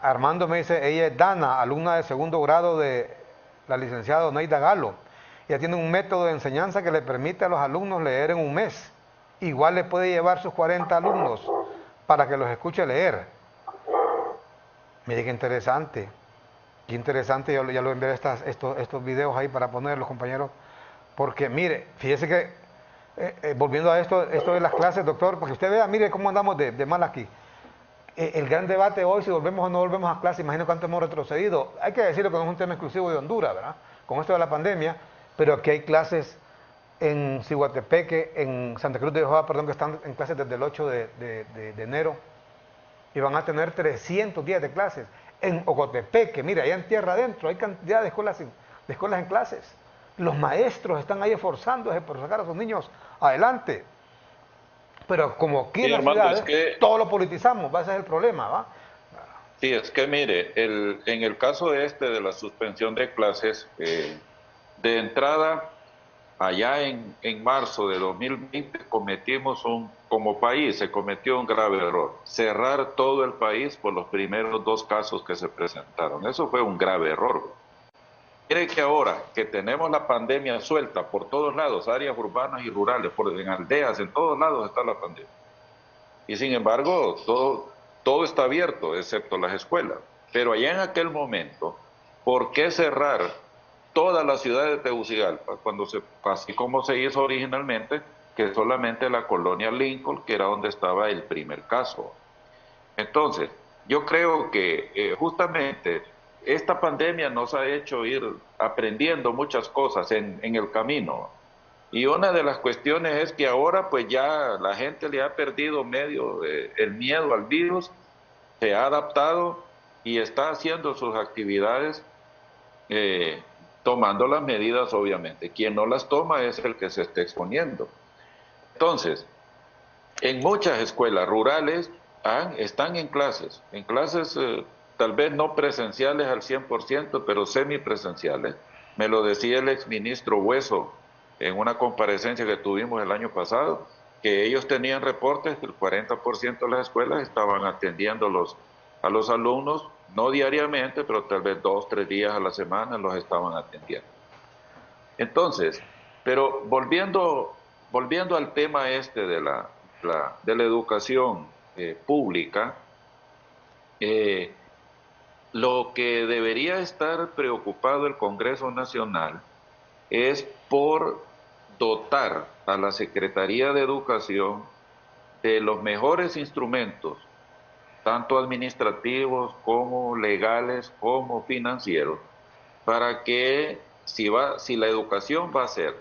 Armando me dice, ella es Dana, alumna de segundo grado de la licenciada Oneida Galo. Ella tiene un método de enseñanza que le permite a los alumnos leer en un mes. Igual le puede llevar sus 40 alumnos para que los escuche leer. Mire qué interesante. Qué interesante, yo ya lo enviaré estos videos ahí para ponerlos, compañeros. Porque mire, fíjese que, volviendo a esto de las clases, doctor, para que usted vea, mire cómo andamos de mal aquí. El gran debate hoy, si volvemos o no volvemos a clase, imagino cuánto hemos retrocedido. Hay que decirlo que no es un tema exclusivo de Honduras, ¿verdad? Con esto de la pandemia, pero aquí hay clases en Ciguatepeque, en Santa Cruz de Ojoa, perdón, que están en clases desde el 8 de enero, y van a tener 300 días de clases. En Ocotepeque, mira, allá en tierra adentro, hay cantidad de escuelas en clases. Los maestros están ahí esforzándose por sacar a sus niños adelante. Pero como aquí Sí, en las Armando, es ciudades, que, todo lo politizamos, ese es el problema, ¿va? sí, es que mire, en el caso este de la suspensión de clases, de entrada, allá en marzo de 2020 como país, se cometió un grave error, cerrar todo el país por los primeros 2 casos que se presentaron. Eso fue un grave error. Mire que ahora que tenemos la pandemia suelta por todos lados, áreas urbanas y rurales, en aldeas, en todos lados está la pandemia. Y sin embargo, todo está abierto, excepto las escuelas. Pero allá en aquel momento, ¿por qué cerrar toda la ciudad de Tegucigalpa, así como se hizo originalmente, que solamente la colonia Lincoln, que era donde estaba el primer caso? Entonces, yo creo que justamente esta pandemia nos ha hecho ir aprendiendo muchas cosas en el camino. Y una de las cuestiones es que ahora pues ya la gente le ha perdido el miedo al virus, se ha adaptado y está haciendo sus actividades eh, tomando las medidas, obviamente. Quien no las toma es el que se está exponiendo. Entonces, en muchas escuelas rurales están en clases tal vez no presenciales al 100%, pero semipresenciales. Me lo decía el exministro Hueso en una comparecencia que tuvimos el año pasado, que ellos tenían reportes que el 40% de las escuelas estaban atendiendo a los alumnos, no diariamente, pero tal vez 2, 3 días a la semana los estaban atendiendo. Entonces, pero volviendo al tema este de la educación pública, eh, lo que debería estar preocupado el Congreso Nacional es por dotar a la Secretaría de Educación de los mejores instrumentos, tanto administrativos como legales como financieros, para que si la educación va a ser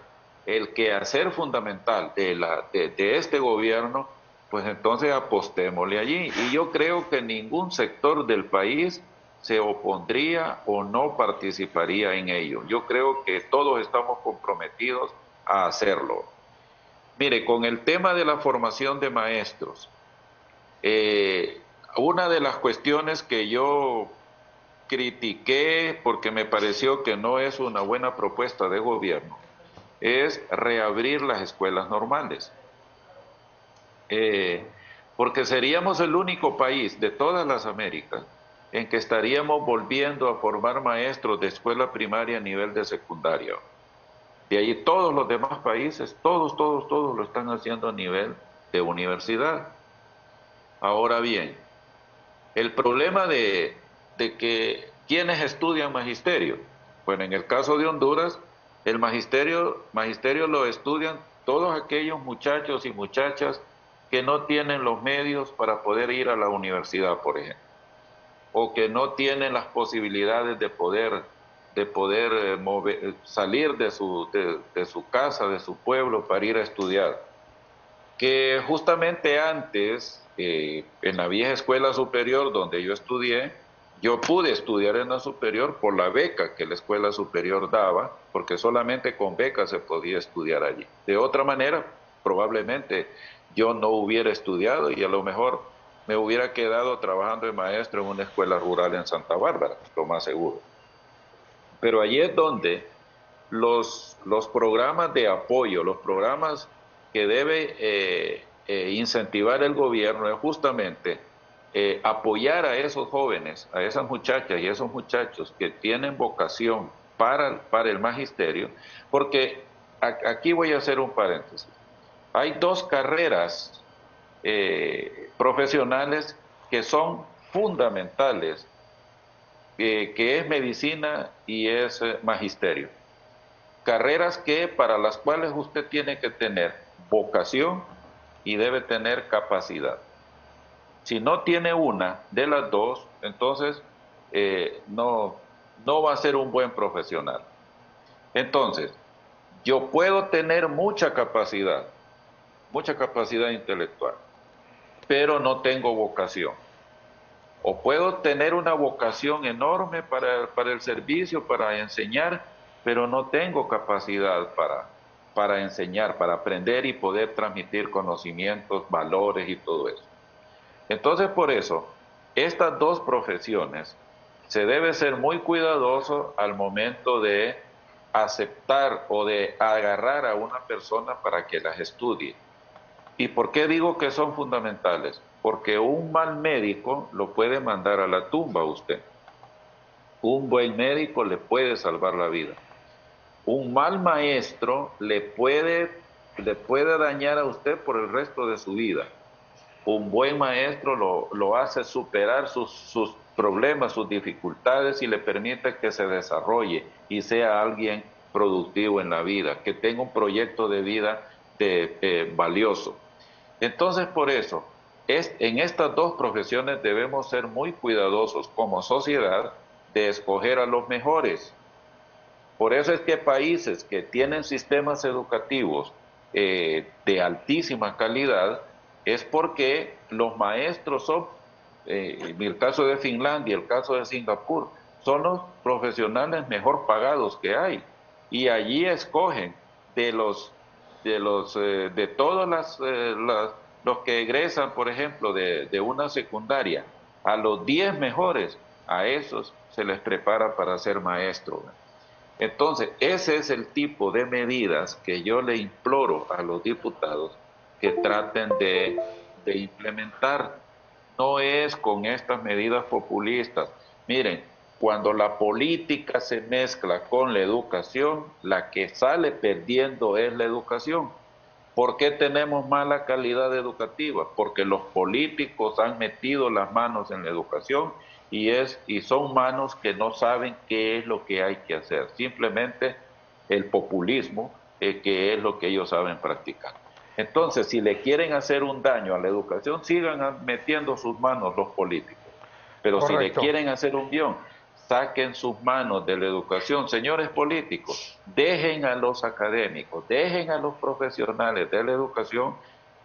el quehacer fundamental de este gobierno, pues entonces apostémosle allí. Y yo creo que ningún sector del país se opondría o no participaría en ello. Yo creo que todos estamos comprometidos a hacerlo. Mire, con el tema de la formación de maestros, eh, una de las cuestiones que yo critiqué porque me pareció que no es una buena propuesta de gobierno es reabrir las escuelas normales. Eh, Porque seríamos el único país de todas las Américas en que estaríamos volviendo a formar maestros de escuela primaria a nivel de secundaria. De ahí todos los demás países, todos lo están haciendo a nivel de universidad. Ahora bien, el problema de que quienes estudian magisterio, bueno, en el caso de Honduras, el magisterio lo estudian todos aquellos muchachos y muchachas que no tienen los medios para poder ir a la universidad, por ejemplo, o que no tienen las posibilidades de poder salir de su casa, de su pueblo para ir a estudiar. Que justamente antes, en la vieja escuela superior donde yo estudié, yo pude estudiar en la superior por la beca que la escuela superior daba, porque solamente con beca se podía estudiar allí. De otra manera, probablemente yo no hubiera estudiado y a lo mejor me hubiera quedado trabajando de maestro en una escuela rural en Santa Bárbara, lo más seguro. Pero allí es donde los programas de apoyo, los programas que debe incentivar el gobierno es justamente apoyar a esos jóvenes, a esas muchachas y a esos muchachos que tienen vocación para el magisterio, porque aquí voy a hacer un paréntesis. Hay dos carreras profesionales que son fundamentales, que es medicina y es magisterio. Carreras que para las cuales usted tiene que tener vocación y debe tener capacidad. Si no tiene una de las dos, entonces no va a ser un buen profesional. Entonces, yo puedo tener mucha capacidad intelectual, pero no tengo vocación. O puedo tener una vocación enorme para el servicio, para enseñar, pero no tengo capacidad para enseñar, para aprender y poder transmitir conocimientos, valores y todo eso. Entonces, por eso, estas dos profesiones se debe ser muy cuidadoso al momento de aceptar o de agarrar a una persona para que las estudie. ¿Y por qué digo que son fundamentales? Porque un mal médico lo puede mandar a la tumba a usted. Un buen médico le puede salvar la vida. Un mal maestro le puede dañar a usted por el resto de su vida. Un buen maestro lo hace superar sus problemas, sus dificultades y le permite que se desarrolle y sea alguien productivo en la vida, que tenga un proyecto de vida valioso. Entonces, por eso, en estas dos profesiones debemos ser muy cuidadosos como sociedad de escoger a los mejores. Por eso es que países que tienen sistemas educativos de altísima calidad, es porque los maestros son, en el caso de Finlandia, el caso de Singapur, son los profesionales mejor pagados que hay. Y allí escogen de todos los que egresan, por ejemplo, de una secundaria, a los 10 mejores, a esos se les prepara para ser maestros. Entonces, ese es el tipo de medidas que yo le imploro a los diputados que traten de implementar. No es con estas medidas populistas. Miren, cuando la política se mezcla con la educación, la que sale perdiendo es la educación. ¿Por qué tenemos mala calidad educativa? Porque los políticos han metido las manos en la educación y son manos que no saben qué es lo que hay que hacer. Simplemente el populismo, que es lo que ellos saben practicar. Entonces, si le quieren hacer un daño a la educación, sigan metiendo sus manos los políticos. Pero si le Correcto. quieren hacer un bien, saquen sus manos de la educación. Señores políticos, dejen a los académicos, dejen a los profesionales de la educación,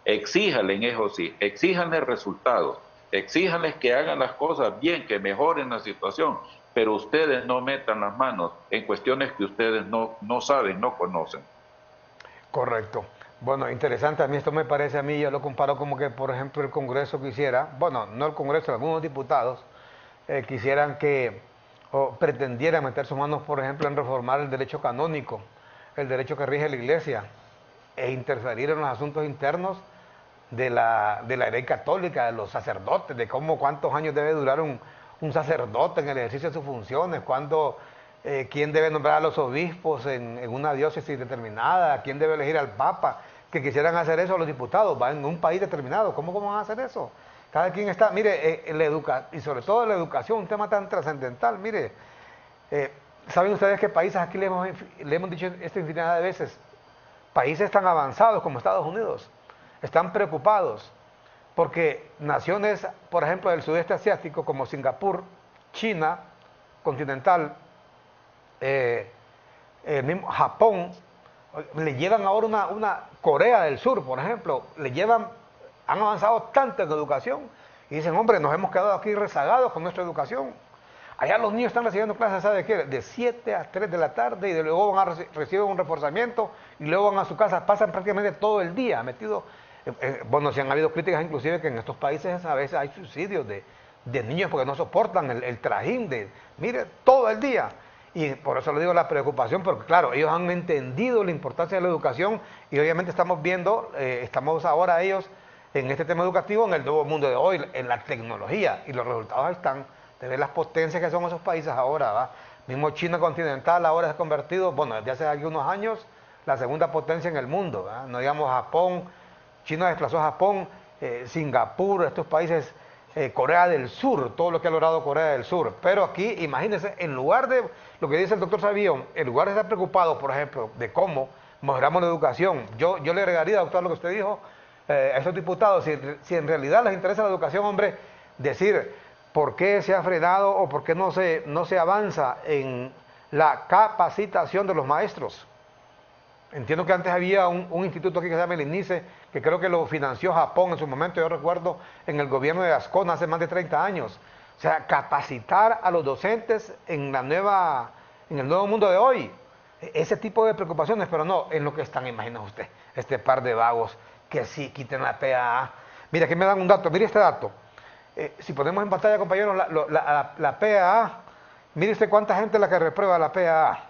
exíjanles, eso sí, exíjanles resultados, exíjanles que hagan las cosas bien, que mejoren la situación, pero ustedes no metan las manos en cuestiones que ustedes no saben, no conocen. Correcto. Bueno, interesante, a mí esto me parece, a mí yo lo comparo como que, por ejemplo, el Congreso quisiera, bueno, no el Congreso, algunos diputados quisieran que, o pretendieran meter sus manos, por ejemplo, en reformar el derecho canónico, el derecho que rige la Iglesia, e interferir en los asuntos internos de la ley católica, de los sacerdotes, de cuántos años debe durar un sacerdote en el ejercicio de sus funciones, quién debe nombrar a los obispos en una diócesis determinada, quién debe elegir al papa, que quisieran hacer eso los diputados, va en un país determinado, ¿cómo van a hacer eso? Cada quien está, mire, y sobre todo la educación, un tema tan trascendental, mire, ¿saben ustedes qué países, aquí le hemos dicho esto infinidad de veces, países tan avanzados como Estados Unidos, están preocupados porque naciones, por ejemplo, del sudeste asiático, como Singapur, China continental, el mismo Japón, le llevan ahora una Corea del Sur, por ejemplo, han avanzado tanto en educación y dicen, hombre, nos hemos quedado aquí rezagados con nuestra educación. Allá los niños están recibiendo clases, ¿sabe qué? De 7 a 3 de la tarde y de luego reciben un reforzamiento y luego van a su casa, pasan prácticamente todo el día metidos. Bueno, si han habido críticas inclusive que en estos países a veces hay suicidios de niños porque no soportan el trajín mire, todo el día. Y por eso le digo la preocupación, porque claro, ellos han entendido la importancia de la educación y obviamente estamos viendo, estamos ahora ellos en este tema educativo, en el nuevo mundo de hoy, en la tecnología, y los resultados ahí están, de ver las potencias que son esos países ahora, ¿va? Mismo China continental ahora se ha convertido, bueno, desde hace algunos años, la segunda potencia en el mundo, ¿va? No digamos Japón, China desplazó a Japón, Singapur, estos países, Corea del Sur, todo lo que ha logrado Corea del Sur. Pero aquí, imagínense, en lugar de lo que dice el doctor Sabión, en lugar de estar preocupados, por ejemplo, de cómo mejoramos la educación, yo le agregaría, doctor, lo que usted dijo, a esos diputados, si en realidad les interesa la educación, hombre, decir por qué se ha frenado o por qué no se avanza en la capacitación de los maestros. Entiendo que antes había un instituto aquí que se llama el INICE, que creo que lo financió Japón en su momento, yo recuerdo, en el gobierno de Ascona hace más de 30 años. O sea, capacitar a los docentes en el nuevo mundo de hoy. Ese tipo de preocupaciones, pero no en lo que están, imagina usted, este par de vagos que sí quiten la PAA. Mira, aquí me dan un dato, mire este dato. Si ponemos en pantalla, compañeros, la PAA, mire usted cuánta gente es la que reprueba la PAA.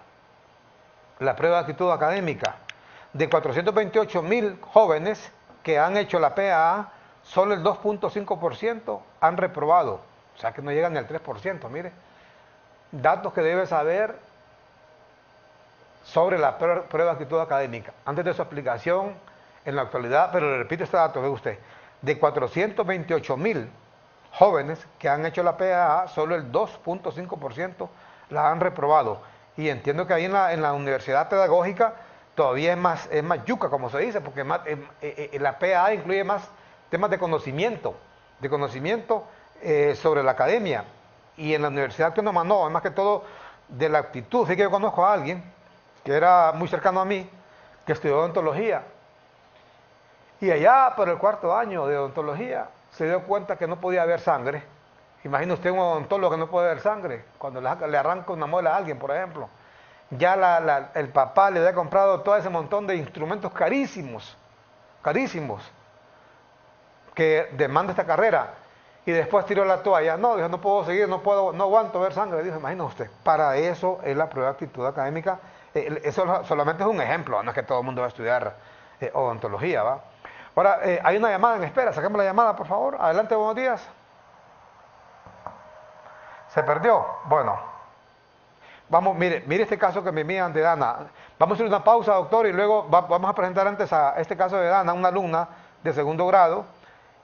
La prueba de actitud académica. De 428,000 jóvenes que han hecho la PAA, solo el 2.5% han reprobado. O sea que no llegan ni al 3%, mire. Datos que debe saber sobre la prueba de actitud académica. Antes de su aplicación, en la actualidad, pero le repito este dato, ve usted. De 428,000 jóvenes que han hecho la PAA, solo el 2.5% la han reprobado. Y entiendo que ahí en la universidad pedagógica todavía es más yuca, como se dice, porque la PAA incluye más temas de conocimiento sobre la academia. Y en la Universidad Autónoma no, es más que todo de la actitud. Así que yo conozco a alguien que era muy cercano a mí, que estudió odontología. Y allá por el 4.º año de odontología se dio cuenta que no podía haber sangre. Imagina usted un odontólogo que no puede ver sangre, cuando le arranca una muela a alguien, por ejemplo. Ya el papá le había comprado todo ese montón de instrumentos carísimos, que demanda esta carrera. Y después tiró la toalla. No, dijo, no puedo seguir, no aguanto ver sangre. Dijo, imagina usted, para eso es la prueba de actitud académica. Eso solamente es un ejemplo, no es que todo el mundo va a estudiar odontología, ¿va? Ahora, hay una llamada en espera, saquemos la llamada, por favor. Adelante, buenos días. ¿Se perdió? Bueno. Vamos, mire este caso que me envían de Dana. Vamos a hacer una pausa, doctor, y luego vamos a presentar antes a este caso de Dana, una alumna de 2.º grado,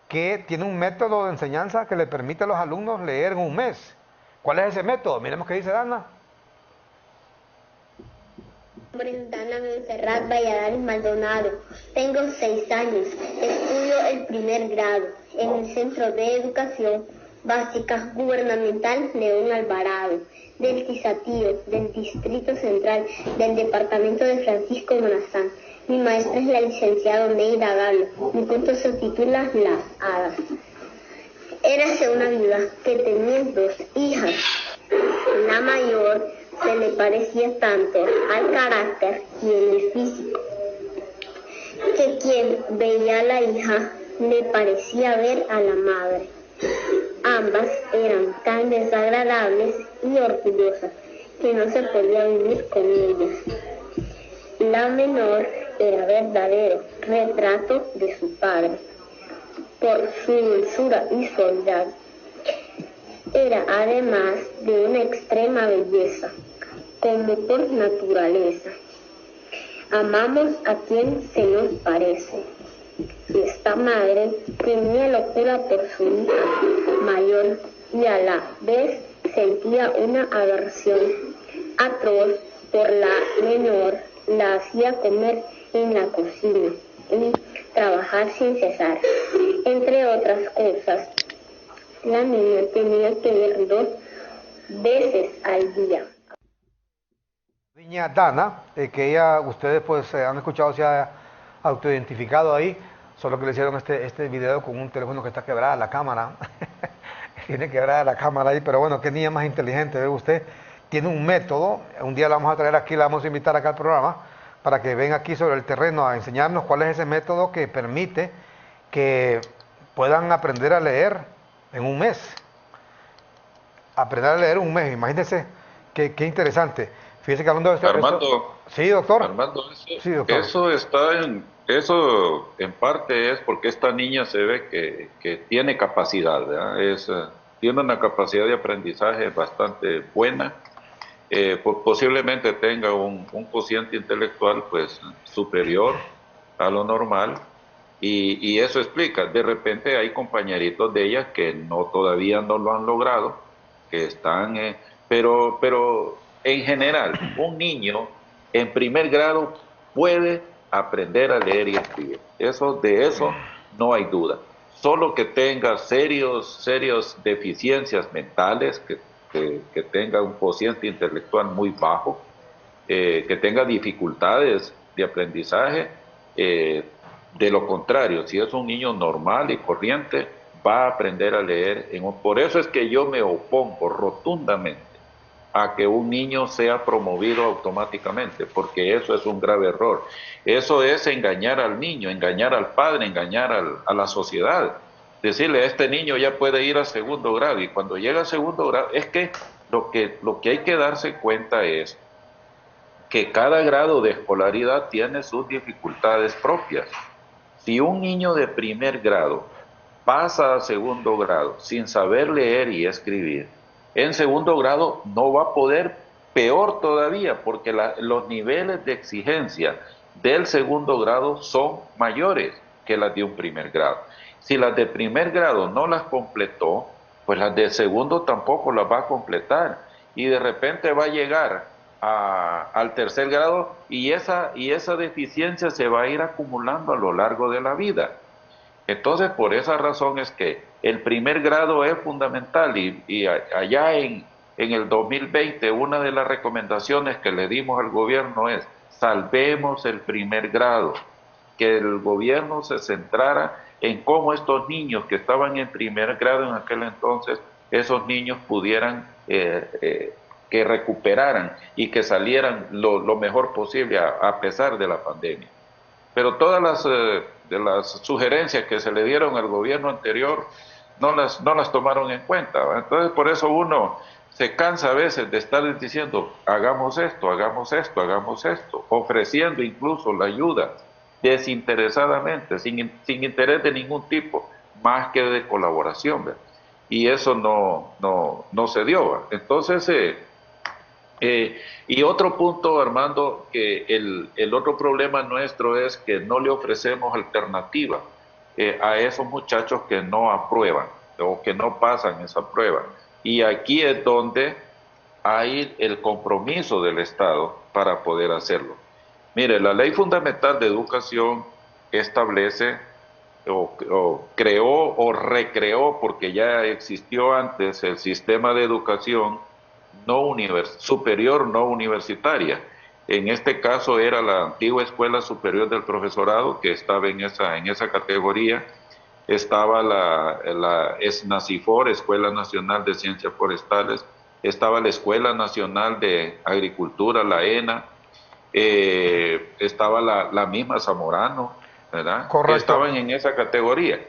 que tiene un método de enseñanza que le permite a los alumnos leer en un mes. ¿Cuál es ese método? Miremos qué dice Dana. Mi nombre es Dana Montserrat Valladares Maldonado. Tengo 6 años. Estudio el 1.er grado en el Centro de Educación básica gubernamental León Alvarado, del Tizatío, del Distrito Central, del departamento de Francisco Morazán. Mi maestra es la licenciada Neida Galo. Mi cuento se titula Las Hadas. Érase una viuda que tenía 2 hijas. La mayor se le parecía tanto al carácter y en el físico, que quien veía a la hija le parecía ver a la madre. Ambas eran tan desagradables y orgullosas que no se podía vivir con ellas. La menor era verdadero retrato de su padre, por su dulzura y suavidad. Era además de una extrema belleza, como por naturaleza. Amamos a quien se nos parece. Esta madre tenía locura por su hija mayor y a la vez sentía una aversión atroz por la menor. La hacía comer en la cocina y trabajar sin cesar. Entre otras cosas, la niña tenía que ver 2 veces al día. Niña Dana, que ella, ustedes pues han escuchado, se ha autoidentificado ahí, solo que le hicieron este video con un teléfono que está quebrada la cámara. Tiene quebrada la cámara ahí, pero bueno, qué niña más inteligente, ve usted. Tiene un método, un día la vamos a traer aquí, la vamos a invitar acá al programa, para que venga aquí sobre el terreno a enseñarnos cuál es ese método que permite que puedan aprender a leer en un mes. Aprender a leer un mes, imagínense qué interesante. Fíjese que hablando de esto... Armando, sí, doctor. Armando, Sí, doctor. Eso en parte es porque esta niña se ve que tiene capacidad, ¿verdad? Tiene una capacidad de aprendizaje bastante buena. Posiblemente tenga un cociente intelectual pues superior a lo normal, y eso explica. De repente hay compañeritos de ella que todavía no lo han logrado, que están, pero en general, un niño en primer grado puede aprender a leer y escribir. De eso no hay duda. Solo que tenga serios deficiencias mentales, que tenga un cociente intelectual muy bajo, que tenga dificultades de aprendizaje. De lo contrario, si es un niño normal y corriente, va a aprender a leer. Por eso es que yo me opongo rotundamente a que un niño sea promovido automáticamente, porque eso es un grave error. Eso es engañar al niño, engañar al padre, engañar a la sociedad. Decirle, este niño ya puede ir a segundo grado, y cuando llega a segundo grado, es que lo que hay que darse cuenta es que cada grado de escolaridad tiene sus dificultades propias. Si un niño de primer grado pasa a segundo grado sin saber leer y escribir, en segundo grado no va a poder, peor todavía, porque los niveles de exigencia del segundo grado son mayores que las de un primer grado. Si las de primer grado no las completó, pues las de segundo tampoco las va a completar, y de repente va a llegar al tercer grado, y esa deficiencia se va a ir acumulando a lo largo de la vida. Entonces, por esa razón es que el primer grado es fundamental, y allá en el 2020, una de las recomendaciones que le dimos al gobierno es: salvemos el primer grado, que el gobierno se centrara en cómo estos niños que estaban en primer grado en aquel entonces, esos niños pudieran que recuperaran y que salieran lo mejor posible a pesar de la pandemia. Pero todas las sugerencias que se le dieron al gobierno anterior no las tomaron en cuenta. Entonces, por eso uno se cansa a veces de estar diciendo, hagamos esto, hagamos esto, hagamos esto, ofreciendo incluso la ayuda desinteresadamente, sin interés de ningún tipo, más que de colaboración, ¿verdad? Y eso no se dio, ¿verdad? Entonces, y otro punto, Armando, que el otro problema nuestro es que no le ofrecemos alternativa a esos muchachos que no aprueban o que no pasan esa prueba. Y aquí es donde hay el compromiso del Estado para poder hacerlo. Mire, la Ley Fundamental de Educación establece o creó o recreó, porque ya existió antes el sistema de educación superior no universitaria. En este caso era la antigua Escuela Superior del Profesorado, que estaba en esa categoría. Estaba la ESNACIFOR, Escuela Nacional de Ciencias Forestales, estaba la Escuela Nacional de Agricultura, la ENA, estaba la misma Zamorano, ¿verdad? Que Correcto. estaban en esa categoría,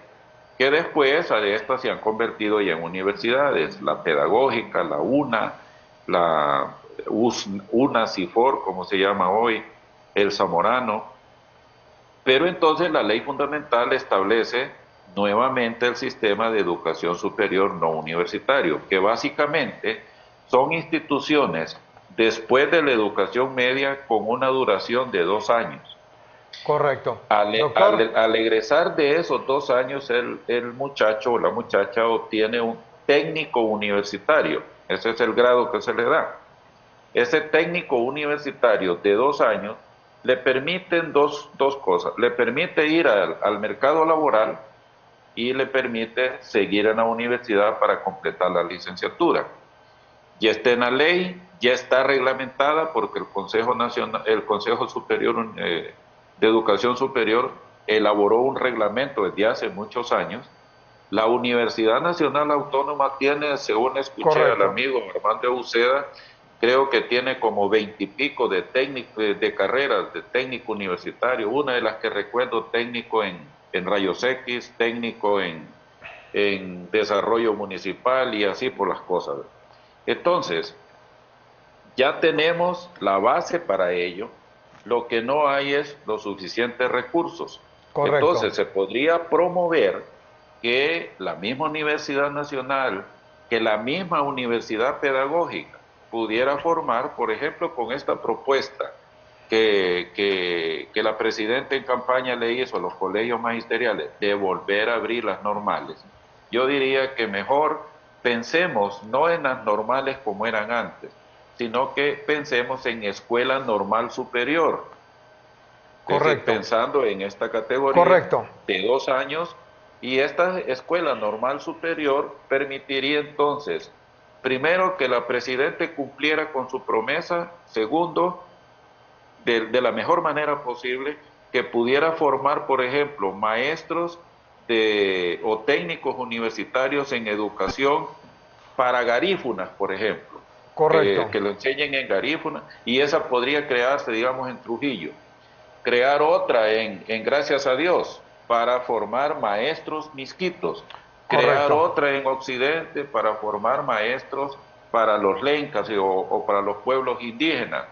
que después de estas se han convertido ya en universidades, la pedagógica, la UNA, la UNACIFOR, como se llama hoy, el Zamorano. Pero entonces la ley fundamental establece nuevamente el sistema de educación superior no universitario, que básicamente son instituciones después de la educación media con una duración de 2 años. Correcto. Al, Doctor, al egresar de esos 2 años, el muchacho o la muchacha obtiene un técnico universitario. Ese es el grado que se le da. Ese técnico universitario de 2 años le permiten dos cosas. Le permite ir al mercado laboral y le permite seguir en la universidad para completar la licenciatura. Ya está en la ley, ya está reglamentada porque el Consejo Nacional, el Consejo Superior de Educación Superior elaboró un reglamento desde hace muchos años. La Universidad Nacional Autónoma tiene, según escuché al correcto. amigo Armando Uceda, creo que tiene como 20 y pico de carreras de técnico universitario. Una de las que recuerdo, técnico en rayos X, técnico en desarrollo municipal y así por las cosas. Entonces, ya tenemos la base para ello, lo que no hay es los suficientes recursos. Correcto. Entonces, se podría promover que la misma Universidad Nacional, que la misma Universidad Pedagógica pudiera formar, por ejemplo, con esta propuesta que la presidenta en campaña le hizo a los colegios magisteriales de volver a abrir las normales. Yo diría que mejor pensemos no en las normales como eran antes, sino que pensemos en escuela normal superior, es decir, Correcto. pensando en esta categoría Correcto. de 2 años, y esta escuela normal superior permitiría entonces, primero, que la presidenta cumpliera con su promesa, segundo, de la mejor manera posible, que pudiera formar, por ejemplo, maestros o técnicos universitarios en educación para garífunas, por ejemplo, Correcto. que lo enseñen en garífunas, y esa podría crearse, digamos, en Trujillo. Crear otra en Gracias a Dios para formar maestros misquitos. Crear Correcto. otra en Occidente para formar maestros para los lencas o para los pueblos indígenas.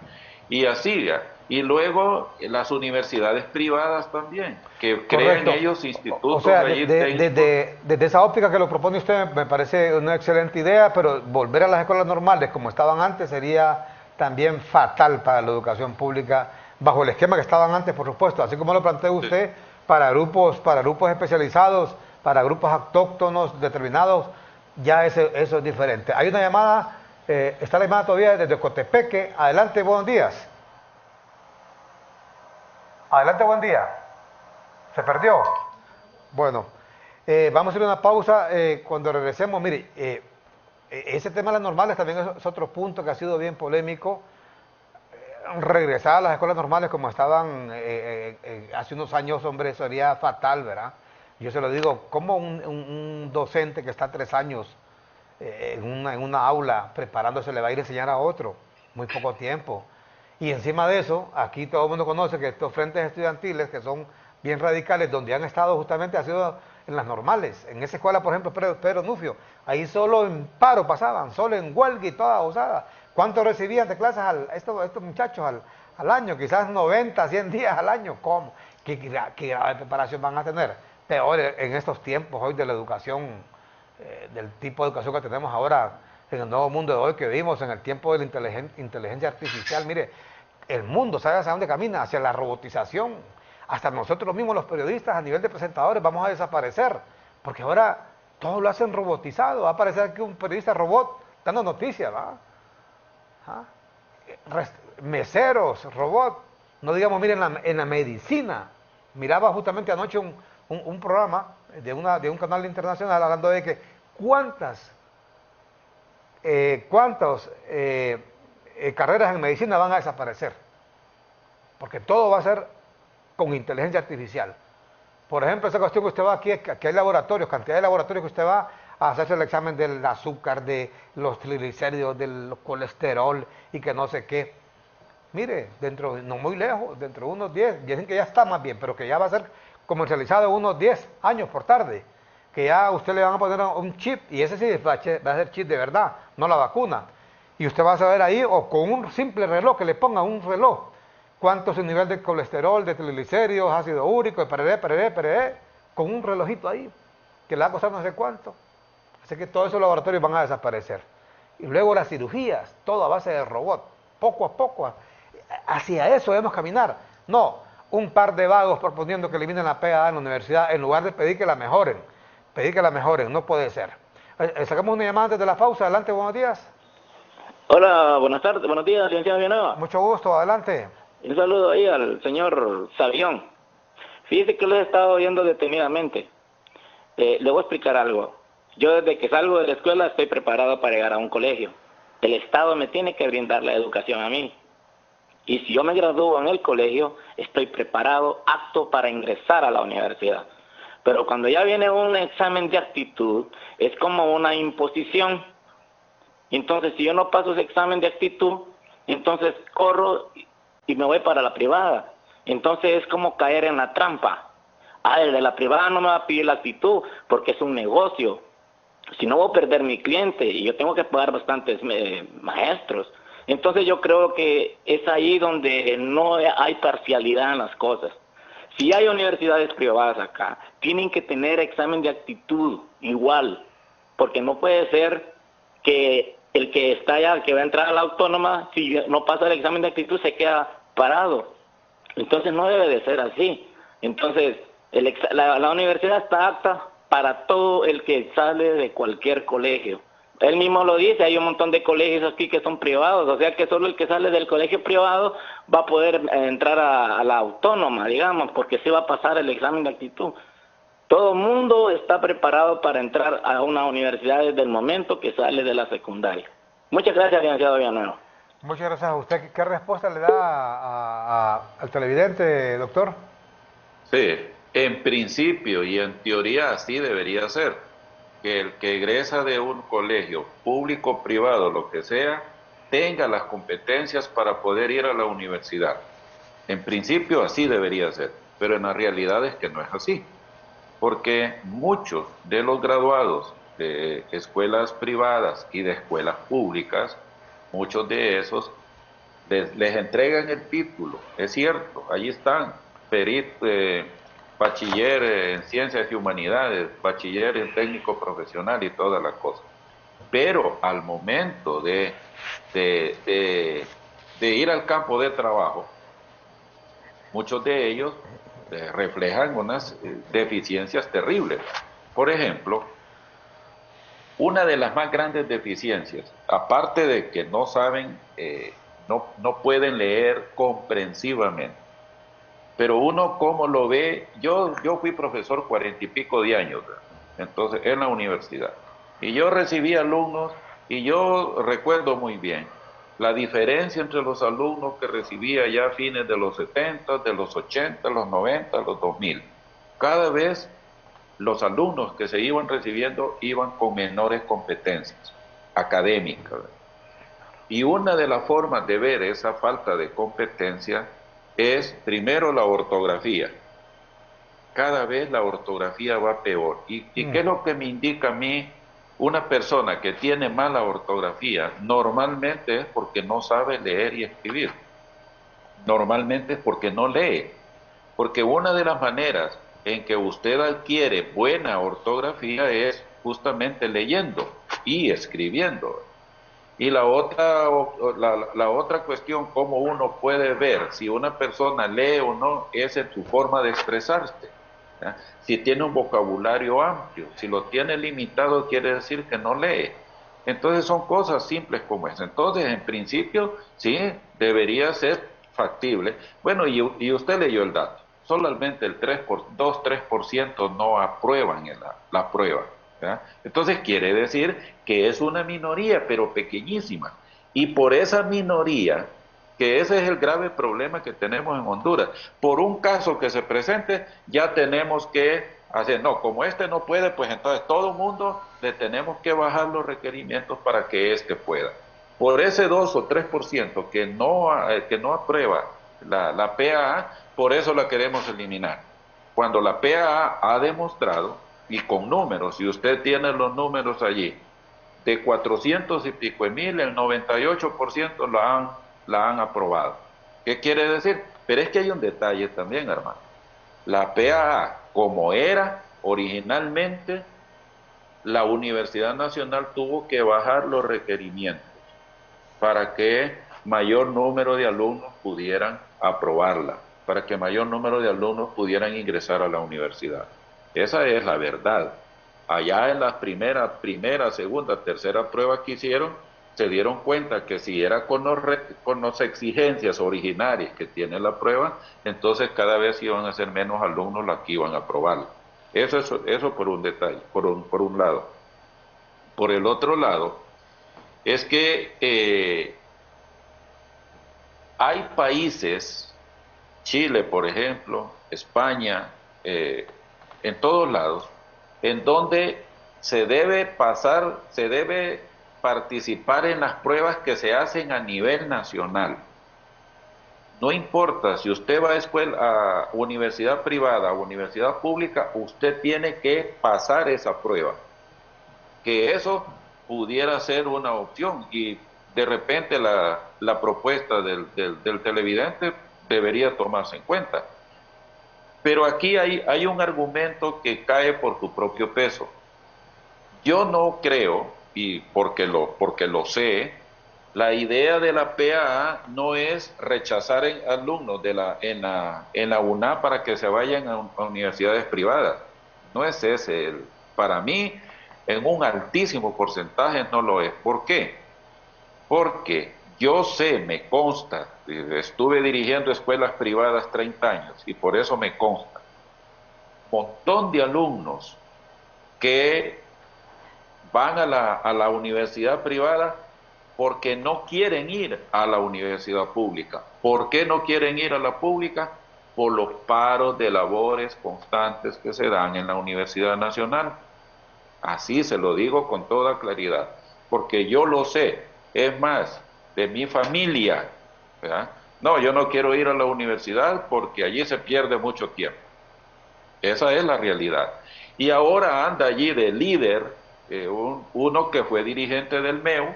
Y así ya. Y luego las universidades privadas también, que crean Correcto. ellos O institutos sea, allí técnicos. desde esa óptica que lo propone usted, me parece una excelente idea, pero volver a las escuelas normales como estaban antes sería también fatal para la educación pública, bajo el esquema que estaban antes, por supuesto, así como lo plantea Sí. usted, para grupos especializados, para grupos autóctonos determinados, ya eso es diferente. Hay una llamada, está la llamada todavía desde Cotepeque. Adelante, buenos días. Adelante, buen día. ¿Se perdió? Bueno, vamos a hacer una pausa. Cuando regresemos, mire, ese tema de las normales también es otro punto que ha sido bien polémico. Regresar a las escuelas normales como estaban hace unos años, hombre, sería fatal, ¿verdad? Yo se lo digo, como un docente que está 3 años en una aula preparándose le va a ir a enseñar a otro, muy poco tiempo. Y encima de eso, aquí todo el mundo conoce que estos frentes estudiantiles, que son bien radicales, donde han estado justamente, ha sido en las normales. En esa escuela, por ejemplo, Pedro Nufio, ahí solo en paro pasaban, solo en huelga y toda osada. ¿Cuánto recibían de clases estos muchachos al año? Quizás 90, 100 días al año. ¿Cómo? ¿Qué grave preparación van a tener? Peor en estos tiempos hoy de la educación, del tipo de educación que tenemos ahora, en el nuevo mundo de hoy que vivimos, en el tiempo de la inteligencia artificial. Mire, el mundo sabe hacia dónde camina, hacia la robotización. Hasta nosotros mismos los periodistas a nivel de presentadores vamos a desaparecer, porque ahora todo lo hacen robotizado. Va a aparecer aquí un periodista robot dando noticias, ¿va? ¿Ah? Meseros, robot. No digamos, miren, en la medicina. Miraba justamente anoche un programa de un canal internacional hablando de que cuántas carreras en medicina van a desaparecer, porque todo va a ser con inteligencia artificial. Por ejemplo, esa cuestión que usted va aquí, que hay laboratorios, cantidad de laboratorios que usted va a hacerse el examen del azúcar, de los triglicéridos, del colesterol y que no sé qué. Mire, no muy lejos, dentro de unos 10, dicen que ya está más bien, pero que ya va a ser comercializado unos 10 años por tarde, que ya a usted le van a poner un chip, y ese sí va a ser chip de verdad, no la vacuna. Y usted va a saber ahí, o con un simple reloj, que le ponga un reloj, cuánto es su nivel de colesterol, de triglicéridos, ácido úrico, de pereré, con un relojito ahí, que le va a costar no sé cuánto. Así que todos esos laboratorios van a desaparecer. Y luego las cirugías, todo a base de robot, poco a poco, hacia eso debemos caminar. No, un par de vagos proponiendo que eliminen la PA en la universidad, en lugar de pedir que la mejoren, no puede ser. Sacamos una llamada antes de la pausa, adelante, buenos días. Hola, buenas tardes, buenos días, licenciado Villanueva. Mucho gusto, adelante. Un saludo ahí al señor Sabión. Fíjese que lo he estado oyendo detenidamente. Le voy a explicar algo. Yo desde que salgo de la escuela estoy preparado para llegar a un colegio. El Estado me tiene que brindar la educación a mí. Y si yo me gradúo en el colegio, estoy preparado, apto para ingresar a la universidad. Pero cuando ya viene un examen de actitud, es como una imposición. Entonces, si yo no paso ese examen de actitud, entonces corro y me voy para la privada. Entonces es como caer en la trampa. El de la privada no me va a pedir la actitud porque es un negocio. Si no voy a perder mi cliente y yo tengo que pagar bastantes maestros. Entonces yo creo que es ahí donde no hay parcialidad en las cosas. Si hay universidades privadas acá, tienen que tener examen de actitud igual, porque no puede ser que el que está allá, que va a entrar a la autónoma, si no pasa el examen de actitud se queda parado. Entonces no debe de ser así. Entonces la universidad está apta para todo el que sale de cualquier colegio. Él mismo lo dice, hay un montón de colegios aquí que son privados, o sea que solo el que sale del colegio privado va a poder entrar a la autónoma, digamos, porque sí va a pasar el examen de actitud. Todo el mundo está preparado para entrar a una universidad desde el momento que sale de la secundaria. Muchas gracias, licenciado Villanueva. Muchas gracias a usted. ¿Qué respuesta le da al televidente, doctor? Sí, en principio y en teoría así debería ser. Que el que egresa de un colegio público, privado, lo que sea, tenga las competencias para poder ir a la universidad. En principio así debería ser, pero en la realidad es que no es así. Porque muchos de los graduados de escuelas privadas y de escuelas públicas, muchos de esos les entregan el título, es cierto, allí están, bachiller en ciencias y humanidades, bachiller en técnico profesional y todas las cosas. Pero al momento de ir al campo de trabajo, muchos de ellos reflejan unas deficiencias terribles. Por ejemplo, una de las más grandes deficiencias, aparte de que no saben, no pueden leer comprensivamente, pero uno cómo lo ve, yo fui profesor 40 y pico de años, entonces en la universidad, y yo recibí alumnos, y yo recuerdo muy bien la diferencia entre los alumnos que recibía ya a fines de los 70, de los 80, los 90, los 2000. Cada vez los alumnos que se iban recibiendo iban con menores competencias académicas. Y una de las formas de ver esa falta de competencia es, primero, la ortografía. Cada vez la ortografía va peor. ¿Y qué es lo que me indica a mí? Una persona que tiene mala ortografía normalmente es porque no sabe leer y escribir. Normalmente es porque no lee. Porque una de las maneras en que usted adquiere buena ortografía es justamente leyendo y escribiendo. Y la otra cuestión, cómo uno puede ver si una persona lee o no, es en su forma de expresarse. ¿Ya? Si tiene un vocabulario amplio, si lo tiene limitado, quiere decir que no lee. Entonces son cosas simples como esa. Entonces, en principio, sí, debería ser factible. Bueno, y usted leyó el dato. solamente el 2-3% no aprueban la prueba, ¿verdad? Entonces quiere decir que es una minoría, pero pequeñísima. Y por esa minoría, que ese es el grave problema que tenemos en Honduras, por un caso que se presente, ya tenemos que hacer, no, como este no puede, pues entonces todo el mundo le tenemos que bajar los requerimientos para que este pueda. Por ese 2 o 3% que no aprueba la PAA, por eso la queremos eliminar. Cuando la PAA ha demostrado, y con números, si usted tiene los números allí, de 400 y pico de mil, el 98% la han aprobado. ¿Qué quiere decir? Pero es que hay un detalle también, hermano. La PAA, como era originalmente, la Universidad Nacional tuvo que bajar los requerimientos para que mayor número de alumnos pudieran aprobarla, para que mayor número de alumnos pudieran ingresar a la universidad. Esa es la verdad. Allá en las primera, segunda, tercera pruebas que hicieron, se dieron cuenta que si era con las exigencias originarias que tiene la prueba, entonces cada vez iban a ser menos alumnos los que iban a aprobarla. Eso por un detalle, por un lado. Por el otro lado, es que hay países, Chile por ejemplo, España, en todos lados, en donde se debe participar en las pruebas que se hacen a nivel nacional. No importa si usted va a universidad privada o universidad pública, usted tiene que pasar esa prueba. Que eso pudiera ser una opción y de repente la propuesta del televidente debería tomarse en cuenta. Pero aquí hay un argumento que cae por su propio peso. Yo no creo, y porque lo sé, la idea de la PAA no es rechazar alumnos en la UNA para que se vayan a universidades privadas. No es ese. Para mí, en un altísimo porcentaje no lo es. ¿Por qué? Porque yo sé, me consta, estuve dirigiendo escuelas privadas 30 años y por eso me consta, montón de alumnos que van a la universidad privada porque no quieren ir a la universidad pública. ¿Por qué no quieren ir a la pública? Por los paros de labores constantes que se dan en la Universidad Nacional. Así se lo digo con toda claridad, porque yo lo sé. Es más, de mi familia, ¿verdad? No, yo no quiero ir a la universidad porque allí se pierde mucho tiempo. Esa es la realidad. Y ahora anda allí de líder uno que fue dirigente del MEU,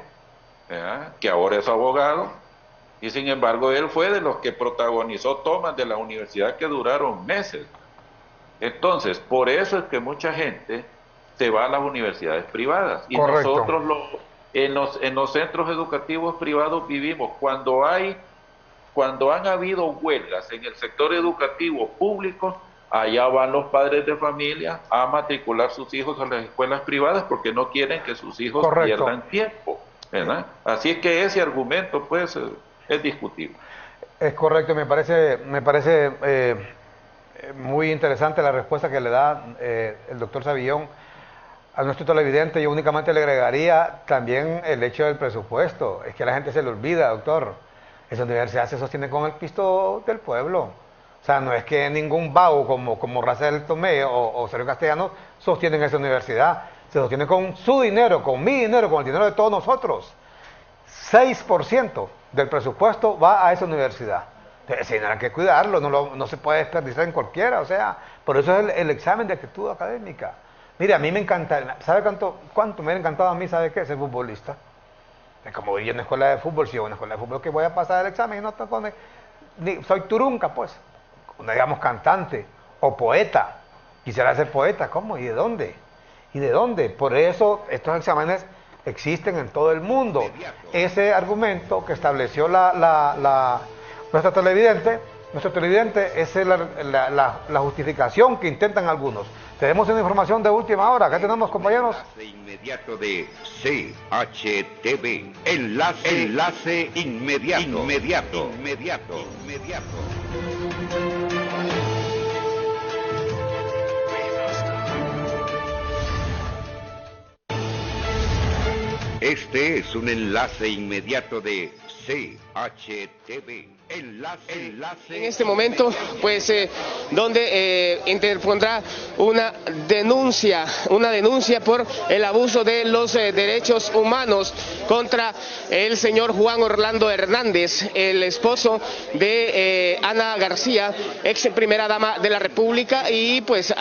¿verdad? Que ahora es abogado, y sin embargo él fue de los que protagonizó tomas de la universidad que duraron meses. Entonces, por eso es que mucha gente se va a las universidades privadas. Y correcto. Nosotros en los centros educativos privados vivimos, cuando han habido huelgas en el sector educativo público, allá van los padres de familia a matricular sus hijos a las escuelas privadas porque no quieren que sus hijos correcto. pierdan tiempo, ¿verdad? Así que ese argumento pues es discutible. Es correcto, me parece muy interesante la respuesta que le da el doctor Savillón a nuestro televidente. Yo únicamente le agregaría también el hecho del presupuesto. Es que a la gente se le olvida, doctor. Esa universidad se sostiene con el pisto del pueblo. O sea, no es que ningún vago como Racel Tomé o Sergio Castellano sostienen esa universidad. Se sostiene con su dinero, con mi dinero, con el dinero de todos nosotros. 6% del presupuesto va a esa universidad. Entonces, hay que cuidarlo, no se puede desperdiciar en cualquiera. O sea, por eso es el examen de actitud académica. Mire, a mí me encanta, ¿sabe cuánto me ha encantado a mí? ¿Sabe qué? Ser futbolista. Es como voy a una escuela de fútbol, si yo voy a una escuela de fútbol que voy a pasar el examen y no soy turunca, pues. Digamos cantante o poeta. Quisiera ser poeta, ¿cómo? ¿Y de dónde? ¿Y de dónde? Por eso estos exámenes existen en todo el mundo. Ese argumento que estableció nuestro televidente es la justificación que intentan algunos. Tenemos una información de última hora. Acá tenemos, compañeros. Enlace inmediato de CHTV. Enlace inmediato. Este es un enlace inmediato de CHTV. Enlace. En este momento, pues, donde interpondrá una denuncia por el abuso de los derechos humanos contra el señor Juan Orlando Hernández, el esposo de Ana García, ex primera dama de la República, y pues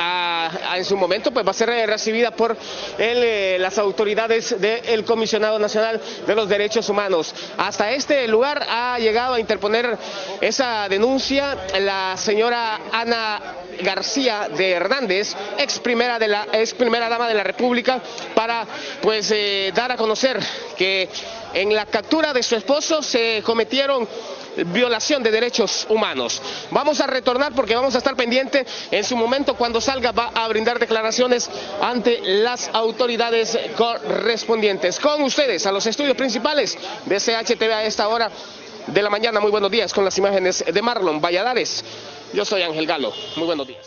en su momento pues va a ser recibida por las autoridades del Comisionado Nacional de los Derechos Humanos. Hasta este lugar ha llegado a interponer esa denuncia la señora Ana García de Hernández, ex primera dama de la República, para pues dar a conocer que en la captura de su esposo se cometieron violación de derechos humanos. Vamos a retornar porque vamos a estar pendientes. En su momento, cuando salga, va a brindar declaraciones ante las autoridades correspondientes. Con ustedes, a los estudios principales de CHTV a esta hora de la mañana. Muy buenos días, con las imágenes de Marlon Valladares. Yo soy Ángel Galo. Muy buenos días.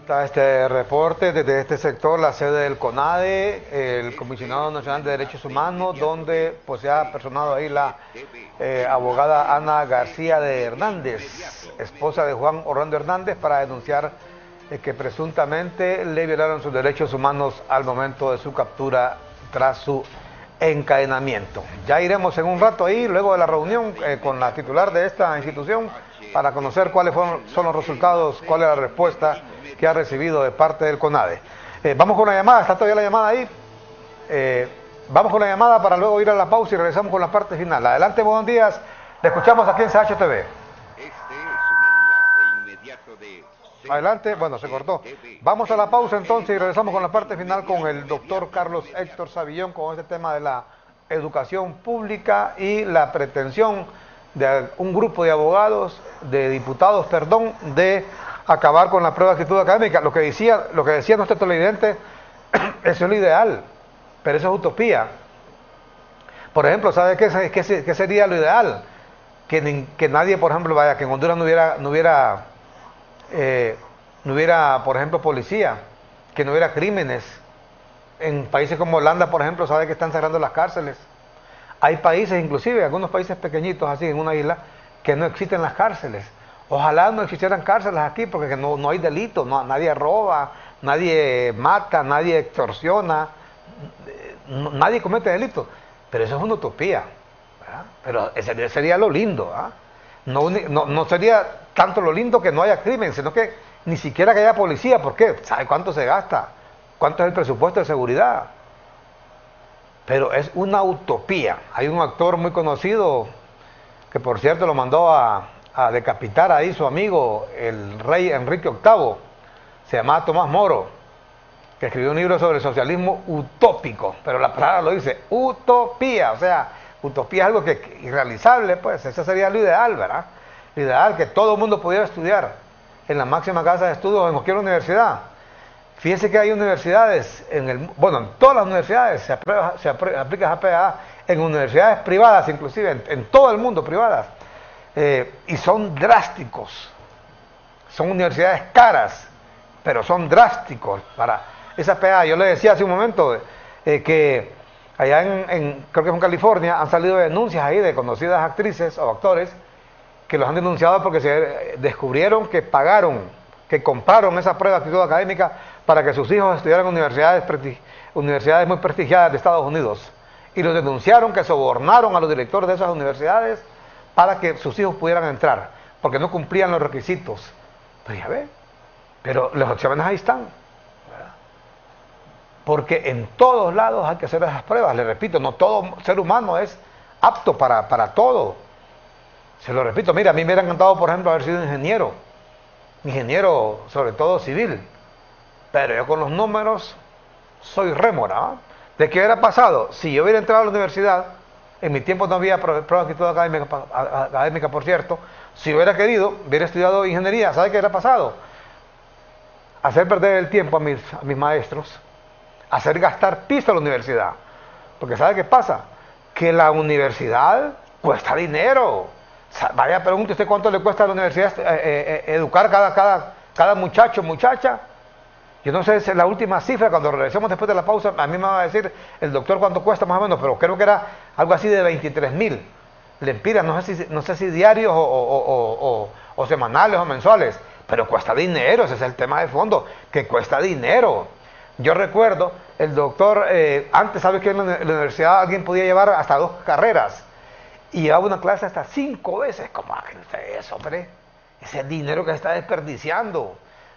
Está este reporte desde este sector, la sede del CONADE, el Comisionado Nacional de Derechos Humanos, donde pues se ha personado ahí la abogada Ana García de Hernández, esposa de Juan Orlando Hernández, para denunciar que presuntamente le violaron sus derechos humanos al momento de su captura tras su encadenamiento. Ya iremos en un rato ahí, luego de la reunión con la titular de esta institución, para conocer cuáles son los resultados, cuál es la respuesta que ha recibido de parte del CONADE. Vamos con la llamada, está todavía la llamada ahí. Vamos con la llamada para luego ir a la pausa y regresamos con la parte final. Adelante, buenos días, le escuchamos aquí en CHTV. Adelante, bueno, se cortó. Vamos a la pausa entonces y regresamos con la parte final con el doctor Carlos Héctor Savillón, con este tema de la educación pública y la pretensión de un grupo de abogados, de diputados, perdón, de acabar con la prueba de actitud académica. Lo que decía nuestro televidente, eso es lo ideal, pero eso es utopía. Por ejemplo, ¿sabe qué sería lo ideal? Que nadie, por ejemplo, vaya, que en Honduras no hubiera, por ejemplo, policía, que no hubiera crímenes. En países como Holanda, por ejemplo, sabe que están cerrando las cárceles. Hay países, inclusive algunos países pequeñitos, así en una isla, que no existen las cárceles. Ojalá no existieran cárceles aquí, porque no hay delito, nadie roba, nadie mata, nadie extorsiona, nadie comete delitos. Pero eso es una utopía, ¿verdad? Pero ese sería lo lindo, ¿verdad? No sería tanto lo lindo que no haya crimen, sino que ni siquiera que haya policía. ¿Por qué? ¿Sabe cuánto se gasta? ¿Cuánto es el presupuesto de seguridad? Pero es una utopía. Hay un actor muy conocido, que por cierto lo mandó a decapitar ahí su amigo, el rey Enrique VIII, se llamaba Tomás Moro, que escribió un libro sobre el socialismo utópico, pero la palabra lo dice, utopía, o sea, utopía es algo que irrealizable, pues, eso sería lo ideal, ¿verdad? Lo ideal, que todo el mundo pudiera estudiar en la máxima casa de estudios o en cualquier universidad. Fíjense que hay universidades, en todas las universidades se aplica GPA, en universidades privadas inclusive, en todo el mundo privadas, y son drásticos. Son universidades caras, pero son drásticos para esa PA. Yo le decía hace un momento que allá creo que en California, han salido denuncias ahí de conocidas actrices o actores que los han denunciado porque se descubrieron que que compraron esa prueba de actitud académica para que sus hijos estudiaran en universidades muy prestigiadas de Estados Unidos. Y los denunciaron que sobornaron a los directores de esas universidades para que sus hijos pudieran entrar, porque no cumplían los requisitos. Pues ya ve, pero los exámenes ahí están, ¿verdad? Porque en todos lados hay que hacer esas pruebas. Le repito, no todo ser humano es apto para todo. Se lo repito, mira, a mí me hubiera encantado, por ejemplo, haber sido ingeniero sobre todo civil, pero yo con los números soy rémora, ¿no? ¿De qué hubiera pasado? Si yo hubiera entrado a la universidad, en mi tiempo no había prueba de actitud académica, por cierto, si hubiera querido, hubiera estudiado ingeniería, ¿sabe qué hubiera pasado? Hacer perder el tiempo a mis maestros, hacer gastar piso a la universidad, porque ¿sabe qué pasa? Que la universidad cuesta dinero. Vaya, pregunte usted cuánto le cuesta a la universidad educar cada muchacho, muchacha. Yo no sé si la última cifra, cuando regresemos después de la pausa, a mí me va a decir el doctor cuánto cuesta más o menos, pero creo que era algo así de 23.000 lempiras, no sé si diarios o semanales o mensuales, pero cuesta dinero, ese es el tema de fondo, que cuesta dinero. Yo recuerdo, el doctor, antes, ¿sabes que en la universidad alguien podía llevar hasta 2 carreras? Y llevaba una clase hasta 5 veces. ¿Cómo hace eso, hombre? Ese es dinero que se está desperdiciando.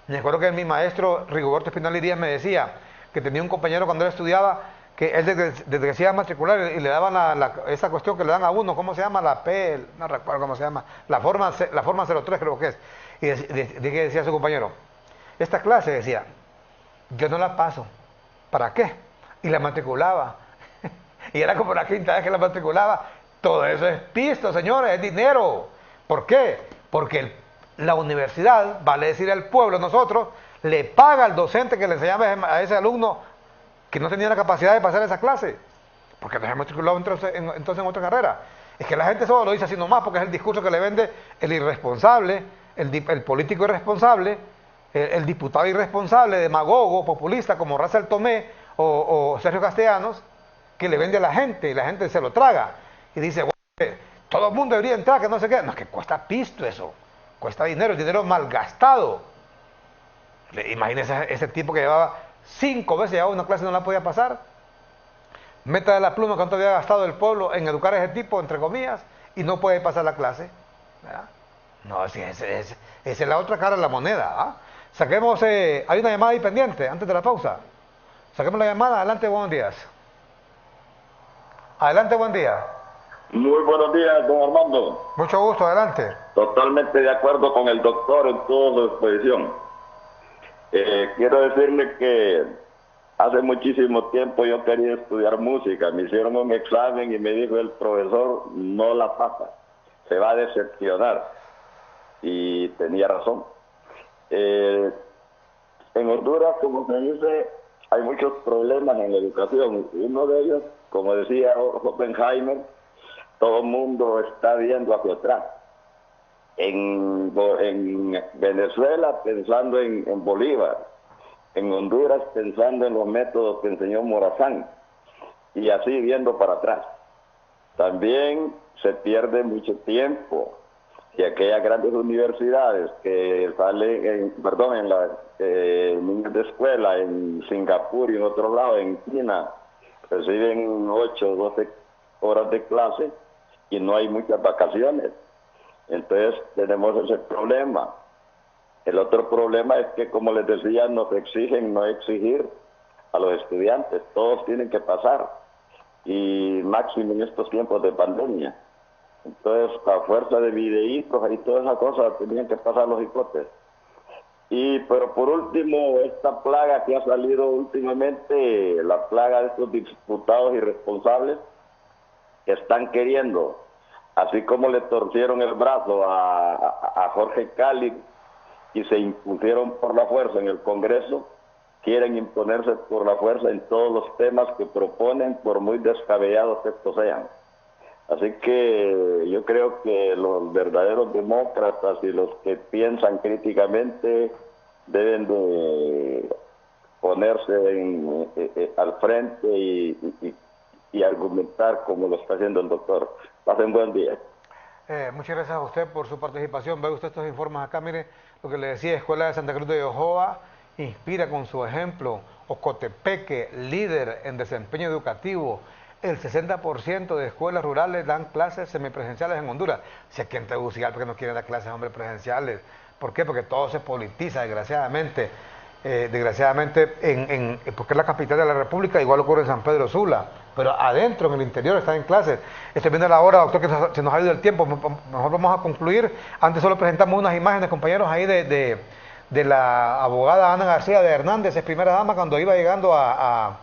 Me acuerdo que mi maestro, Rigoberto Espinal Irías, me decía que tenía un compañero cuando él estudiaba, que él desde que se iba a matricular y le daban esa cuestión que le dan a uno, ¿cómo se llama? La P, no recuerdo cómo se llama, la forma 03 creo que es. Y decía su compañero, esta clase, decía, yo no la paso, ¿para qué? Y la matriculaba. Y era como la 5ª vez que la matriculaba. Todo eso es pisto, señores, es dinero. ¿Por qué? Porque la universidad, vale decir al pueblo, nosotros, le paga al docente que le enseñaba a ese alumno que no tenía la capacidad de pasar esa clase, porque nos hemos matriculado entonces en otra carrera. Es que la gente solo lo dice así nomás, porque es el discurso que le vende el irresponsable, el político irresponsable, el diputado irresponsable, demagogo, populista, como Russell Tomé o Sergio Castellanos, que le vende a la gente y la gente se lo traga. Y dice, bueno, todo el mundo debería entrar, que no sé qué. No, es que cuesta pisto eso, cuesta dinero, el dinero malgastado. Imagínese ese tipo que llevaba 5 veces llevaba una clase y no la podía pasar. Meta de la pluma cuánto había gastado el pueblo en educar a ese tipo, entre comillas, y no puede pasar la clase, ¿verdad? No, esa es la otra cara de la moneda, ¿ah? Saquemos, hay una llamada ahí pendiente, antes de la pausa. Saquemos la llamada, adelante, buenos días. Adelante, buen día. Muy buenos días, don Armando. Mucho gusto, adelante. Totalmente de acuerdo con el doctor en toda su exposición. Quiero decirle que hace muchísimo tiempo yo quería estudiar música. Me hicieron un examen y me dijo el profesor, no la pasa, se va a decepcionar. Y tenía razón. En Honduras, como se dice, hay muchos problemas en la educación. Uno de ellos, como decía Oppenheimer, todo el mundo está viendo hacia atrás. En Venezuela pensando en Bolívar, en Honduras pensando en los métodos que enseñó Morazán, y así viendo para atrás. También se pierde mucho tiempo, y aquellas grandes universidades que salen, en las niñas de escuela, en Singapur y en otro lado, en China, reciben 8 o 12 horas de clase y no hay muchas vacaciones. Entonces tenemos ese problema. El otro problema es que, como les decía, nos exigen no exigir a los estudiantes. Todos tienen que pasar, y máximo en estos tiempos de pandemia. Entonces, a fuerza de videitos y todas esas cosas, tenían que pasar los hipotes. Pero por último, esta plaga que ha salido últimamente, la plaga de estos diputados irresponsables que están queriendo, así como le torcieron el brazo a Jorge Cali y se impusieron por la fuerza en el Congreso, quieren imponerse por la fuerza en todos los temas que proponen, por muy descabellados que estos sean. Así que yo creo que los verdaderos demócratas y los que piensan críticamente deben de ponerse al frente y argumentar como lo está haciendo el doctor. Pasen buen día. Muchas gracias a usted por su participación. Ve usted estos informes acá, mire lo que le decía, Escuela de Santa Cruz de Ojoa inspira con su ejemplo. Ocotepeque, líder en desempeño educativo. El 60% de escuelas rurales dan clases semipresenciales en Honduras. Si aquí en Tegucigalpa que no quieren dar clases, hombre, presenciales. ¿Por qué? Porque todo se politiza, desgraciadamente. Porque es la capital de la República, igual ocurre en San Pedro Sula. Pero adentro, en el interior, están en clases. Estoy viendo la hora, doctor, que se nos ha ido el tiempo. Mejor vamos a concluir. Antes solo presentamos unas imágenes, compañeros, ahí de la abogada Ana García de Hernández, es primera dama, cuando iba llegando allá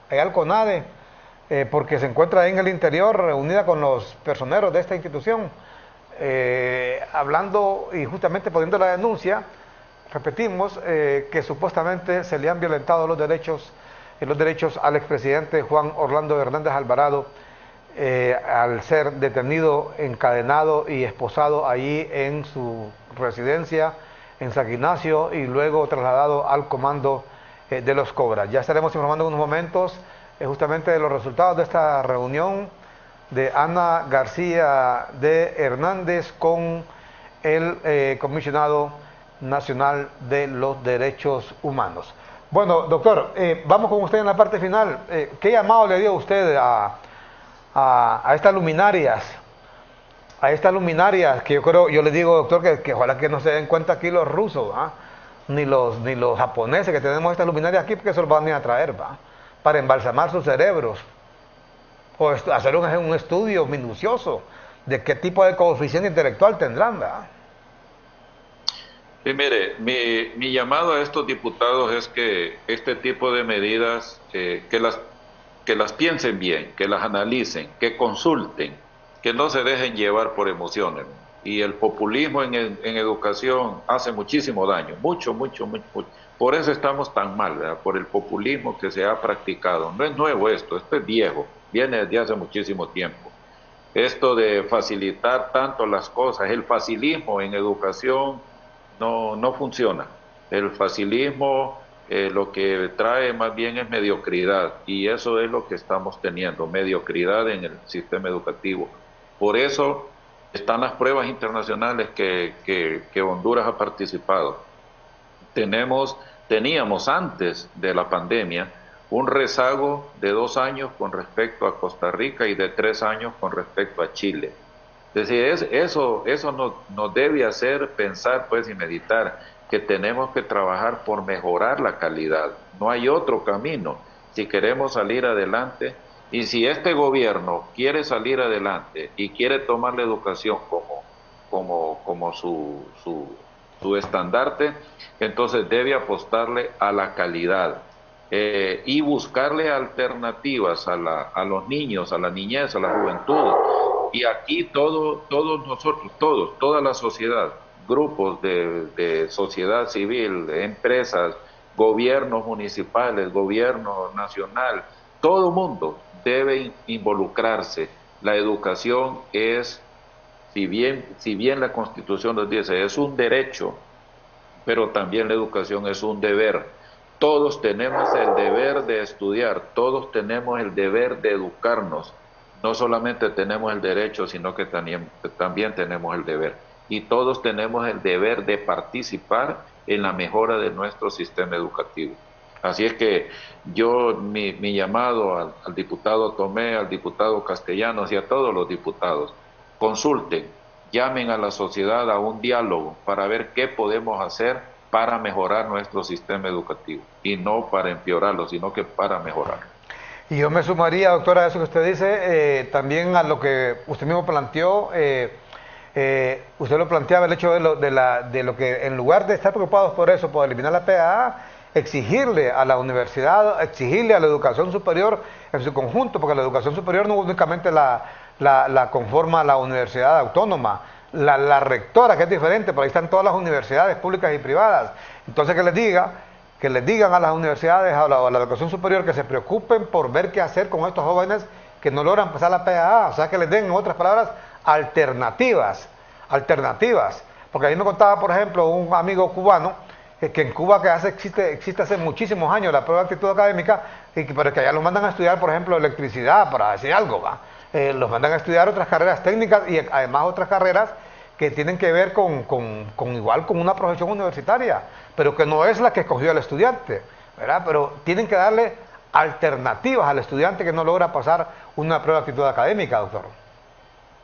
al CONADE. Porque se encuentra ahí en el interior reunida con los personeros de esta institución, hablando y justamente poniendo la denuncia, repetimos, que supuestamente se le han violentado los derechos al expresidente Juan Orlando Hernández Alvarado, al ser detenido, encadenado y esposado allí en su residencia en San Ignacio y luego trasladado al comando de los Cobras. Ya estaremos informando en unos momentos justamente de los resultados de esta reunión de Ana García de Hernández con el Comisionado Nacional de los Derechos Humanos. Bueno, doctor, vamos con usted en la parte final. ¿Qué llamado le dio usted a estas luminarias? A estas luminarias que yo le digo, doctor, que ojalá que no se den cuenta aquí los rusos, ni los japoneses que tenemos estas luminarias aquí, porque eso los van a traer, para embalsamar sus cerebros, o hacer un estudio minucioso de qué tipo de coeficiente intelectual tendrán, ¿verdad? Sí, mire, mi llamado a estos diputados es que este tipo de medidas, que las piensen bien, que las analicen, que consulten, que no se dejen llevar por emociones. Y el populismo en educación hace muchísimo daño, mucho. Por eso estamos tan mal, ¿verdad? Por el populismo que se ha practicado. No es nuevo esto es viejo, viene desde hace muchísimo tiempo. Esto de facilitar tanto las cosas, el facilismo en educación no funciona. El facilismo lo que trae más bien es mediocridad, y eso es lo que estamos teniendo, mediocridad en el sistema educativo. Por eso están las pruebas internacionales que Honduras ha participado. Teníamos antes de la pandemia un rezago de 2 años con respecto a Costa Rica y de 3 años con respecto a Chile. Es decir, eso nos debe hacer pensar pues y meditar que tenemos que trabajar por mejorar la calidad. No hay otro camino si queremos salir adelante. Y si este gobierno quiere salir adelante y quiere tomar la educación como su estandarte, entonces debe apostarle a la calidad y buscarle alternativas a los niños, a la niñez, a la juventud. Y aquí todos nosotros, toda la sociedad, grupos de sociedad civil, empresas, gobiernos municipales, gobierno nacional, todo el mundo debe involucrarse. La educación es, si bien la Constitución nos dice, es un derecho, pero también la educación es un deber. Todos tenemos el deber de estudiar, todos tenemos el deber de educarnos. No solamente tenemos el derecho, sino que también tenemos el deber. Y todos tenemos el deber de participar en la mejora de nuestro sistema educativo. Así es que mi llamado al diputado Tomé, al diputado Castellanos y a todos los diputados, consulten, llamen a la sociedad a un diálogo para ver qué podemos hacer para mejorar nuestro sistema educativo, y no para empeorarlo, sino que para mejorarlo. Y yo me sumaría, doctora, a eso que usted dice, también a lo que usted mismo planteó. Usted lo planteaba, el hecho de lo que, en lugar de estar preocupados por eso, por eliminar la PAA, exigirle a la universidad, exigirle a la educación superior en su conjunto, porque la educación superior no únicamente la conforma la universidad autónoma, la rectora, que es diferente, por ahí están todas las universidades públicas y privadas. Entonces que les digan a las universidades, a la educación superior, que se preocupen por ver qué hacer con estos jóvenes que no logran pasar la PAA, o sea, que les den, en otras palabras, alternativas, porque ahí me contaba, por ejemplo, un amigo cubano, que en Cuba existe hace muchísimos años la prueba de actitud académica, pero que allá los mandan a estudiar, por ejemplo, electricidad, para decir algo, los mandan a estudiar otras carreras técnicas y además otras carreras que tienen que ver con una profesión universitaria, pero que no es la que escogió el estudiante, ¿verdad? Pero tienen que darle alternativas al estudiante que no logra pasar una prueba de actitud académica, doctor.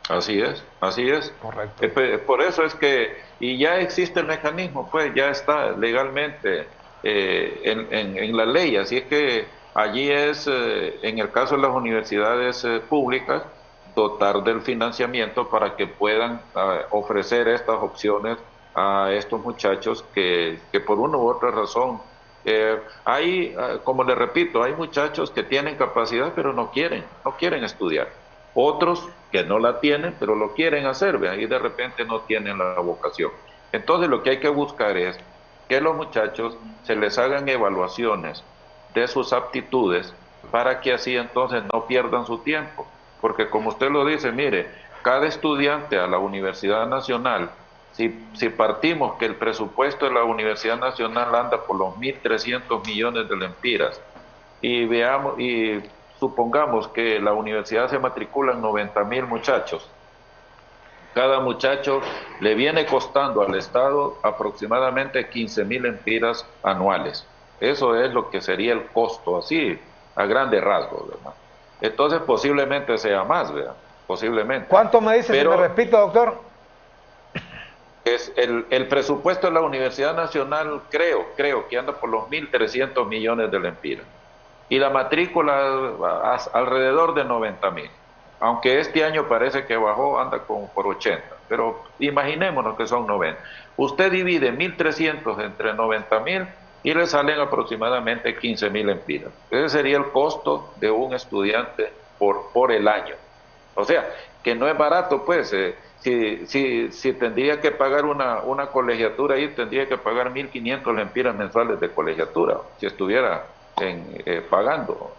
Así es. Correcto. Por eso es que, y ya existe el mecanismo, pues ya está legalmente en la ley, así es que allí es, en el caso de las universidades públicas, dotar del financiamiento para que puedan ofrecer estas opciones a estos muchachos que por una u otra razón, como le repito, hay muchachos que tienen capacidad pero no quieren estudiar. Otros que no la tienen, pero lo quieren hacer, y de repente no tienen la vocación. Entonces lo que hay que buscar es que los muchachos se les hagan evaluaciones de sus aptitudes para que así entonces no pierdan su tiempo. Porque como usted lo dice, mire, cada estudiante a la Universidad Nacional si partimos que el presupuesto de la Universidad Nacional anda por los 1.300 millones de lempiras y supongamos que la universidad se matriculan 90.000 muchachos, cada muchacho le viene costando al Estado aproximadamente 15.000 lempiras anuales. Eso es lo que sería el costo, así, a grandes rasgos, ¿verdad? Entonces posiblemente sea más, ¿verdad? Posiblemente. ¿Cuánto me dice, pero, si me repito, doctor? Es el presupuesto de la Universidad Nacional, creo que anda por los 1.300 millones de lempiras. Y la matrícula alrededor de 90.000. Aunque este año parece que bajó, anda como por 80. Pero imaginémonos que son 90. Usted divide 1.300 entre 90.000 y le salen aproximadamente 15.000 lempiras. Ese sería el costo de un estudiante por el año. O sea, que no es barato, pues. Si tendría que pagar una colegiatura ahí, tendría que pagar 1.500 lempiras mensuales de colegiatura, si estuviera pagando.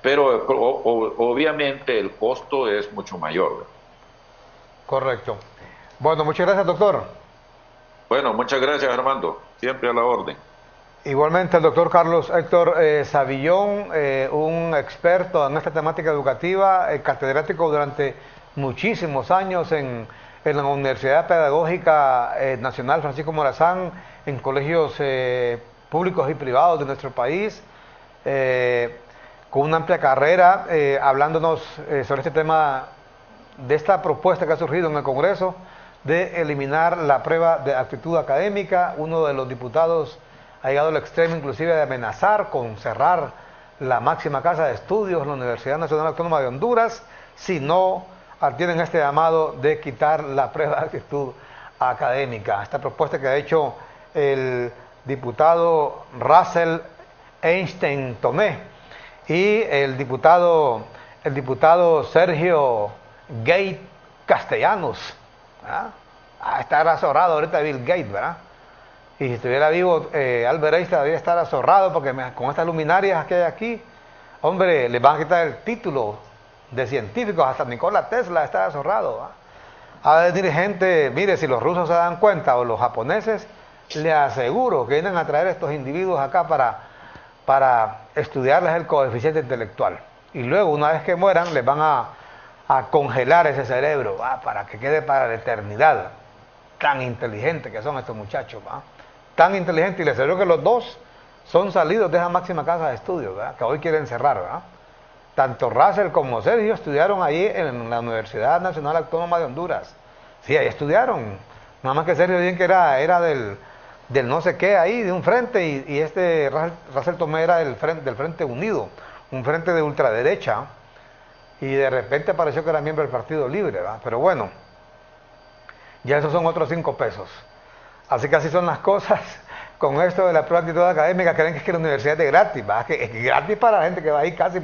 Pero obviamente el costo es mucho mayor, ¿verdad? Correcto. Bueno, muchas gracias, doctor. Bueno, muchas gracias, Armando. Siempre a la orden. Igualmente el doctor Carlos Héctor Savillón, un experto en esta temática educativa, catedrático durante muchísimos años en la Universidad Pedagógica Nacional Francisco Morazán, en colegios públicos y privados de nuestro país, con una amplia carrera, hablándonos sobre este tema, de esta propuesta que ha surgido en el Congreso, de eliminar la prueba de aptitud académica. Uno de los diputados ha llegado al extremo inclusive de amenazar con cerrar la máxima casa de estudios, la Universidad Nacional Autónoma de Honduras, si no atienden este llamado de quitar la prueba de aptitud académica. Esta propuesta que ha hecho el diputado Russell Einstein Tomé y el diputado Sergio Gate Castellanos, ¿verdad? Está azorrado ahorita Bill Gates, ¿verdad? Y si estuviera vivo Albert Einstein debería estar azorrado, porque con estas luminarias que hay aquí, hombre, le van a quitar el título de científicos. Hasta Nikola Tesla está azorrado, ¿verdad? A venir gente, mire, si los rusos se dan cuenta, o los japoneses, le aseguro que vienen a traer a estos individuos acá para estudiarles el coeficiente intelectual. Y luego, una vez que mueran, les van a congelar ese cerebro, para que quede para la eternidad. Tan inteligentes que son estos muchachos, ¿va? Tan inteligentes, y les aseguro que los dos son salidos de esa máxima casa de estudios, ¿verdad? Que hoy quieren cerrar, ¿verdad? Tanto Russell como Sergio estudiaron allí en la Universidad Nacional Autónoma de Honduras. Sí, ahí estudiaron. Nada más que Sergio bien que era del no sé qué ahí, de un frente, y este Russell Tomé era del Frente Unido, un frente de ultraderecha, y de repente pareció que era miembro del Partido Libre, ¿verdad? Pero bueno, ya esos son otros 5 pesos. Así que así son las cosas con esto de la prueba de aptitud académica. Creen que la universidad es de gratis, ¿verdad? Que es gratis para la gente que va ahí casi,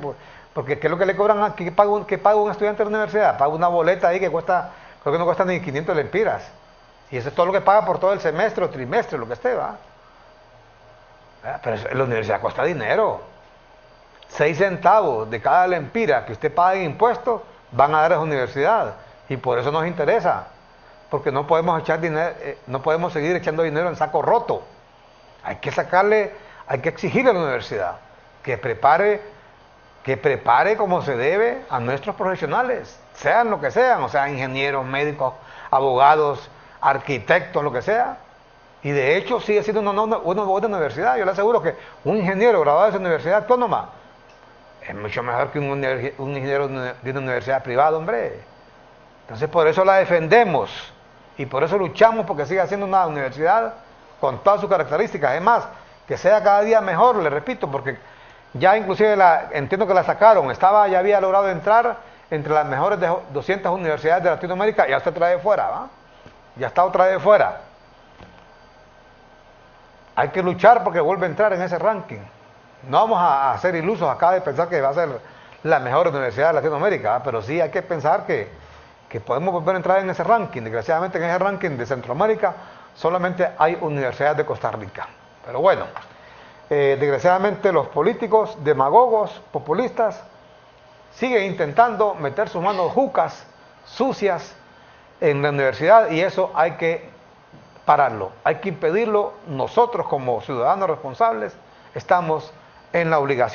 porque ¿qué es lo que le cobran aquí? ¿Qué paga un estudiante de la universidad? Paga una boleta ahí que cuesta, creo que no cuesta ni 500 lempiras. Y eso es todo lo que paga por todo el semestre o trimestre, lo que esté, ¿va? Pero la universidad cuesta dinero. 6 centavos de cada lempira que usted paga en impuestos van a dar a la universidad. Y por eso nos interesa. Porque no podemos echar dinero, no podemos seguir echando dinero en saco roto. Hay que exigirle a la universidad que prepare como se debe a nuestros profesionales, sean lo que sean, o sea, ingenieros, médicos, abogados, arquitectos, lo que sea. Y de hecho sigue siendo una buena universidad. Yo le aseguro que un ingeniero graduado de esa universidad autónoma es mucho mejor que un ingeniero de una universidad privada, hombre. Entonces por eso la defendemos y por eso luchamos porque siga siendo una universidad con todas sus características. Es más, que sea cada día mejor, le repito, porque ya inclusive entiendo que la sacaron, ya había logrado entrar entre las mejores de 200 universidades de Latinoamérica, y ya está otra vez fuera, ¿va? Ya está otra vez fuera. Hay que luchar porque vuelve a entrar en ese ranking. No vamos a ser ilusos acá de pensar que va a ser la mejor universidad de Latinoamérica, ¿va? Pero sí hay que pensar que podemos volver a entrar en ese ranking. Desgraciadamente en ese ranking de Centroamérica solamente hay universidades de Costa Rica. Pero bueno, desgraciadamente los políticos, demagogos, populistas, siguen intentando meter sus manos jucas, sucias, en la universidad, y eso hay que pararlo, hay que impedirlo. Nosotros como ciudadanos responsables estamos en la obligación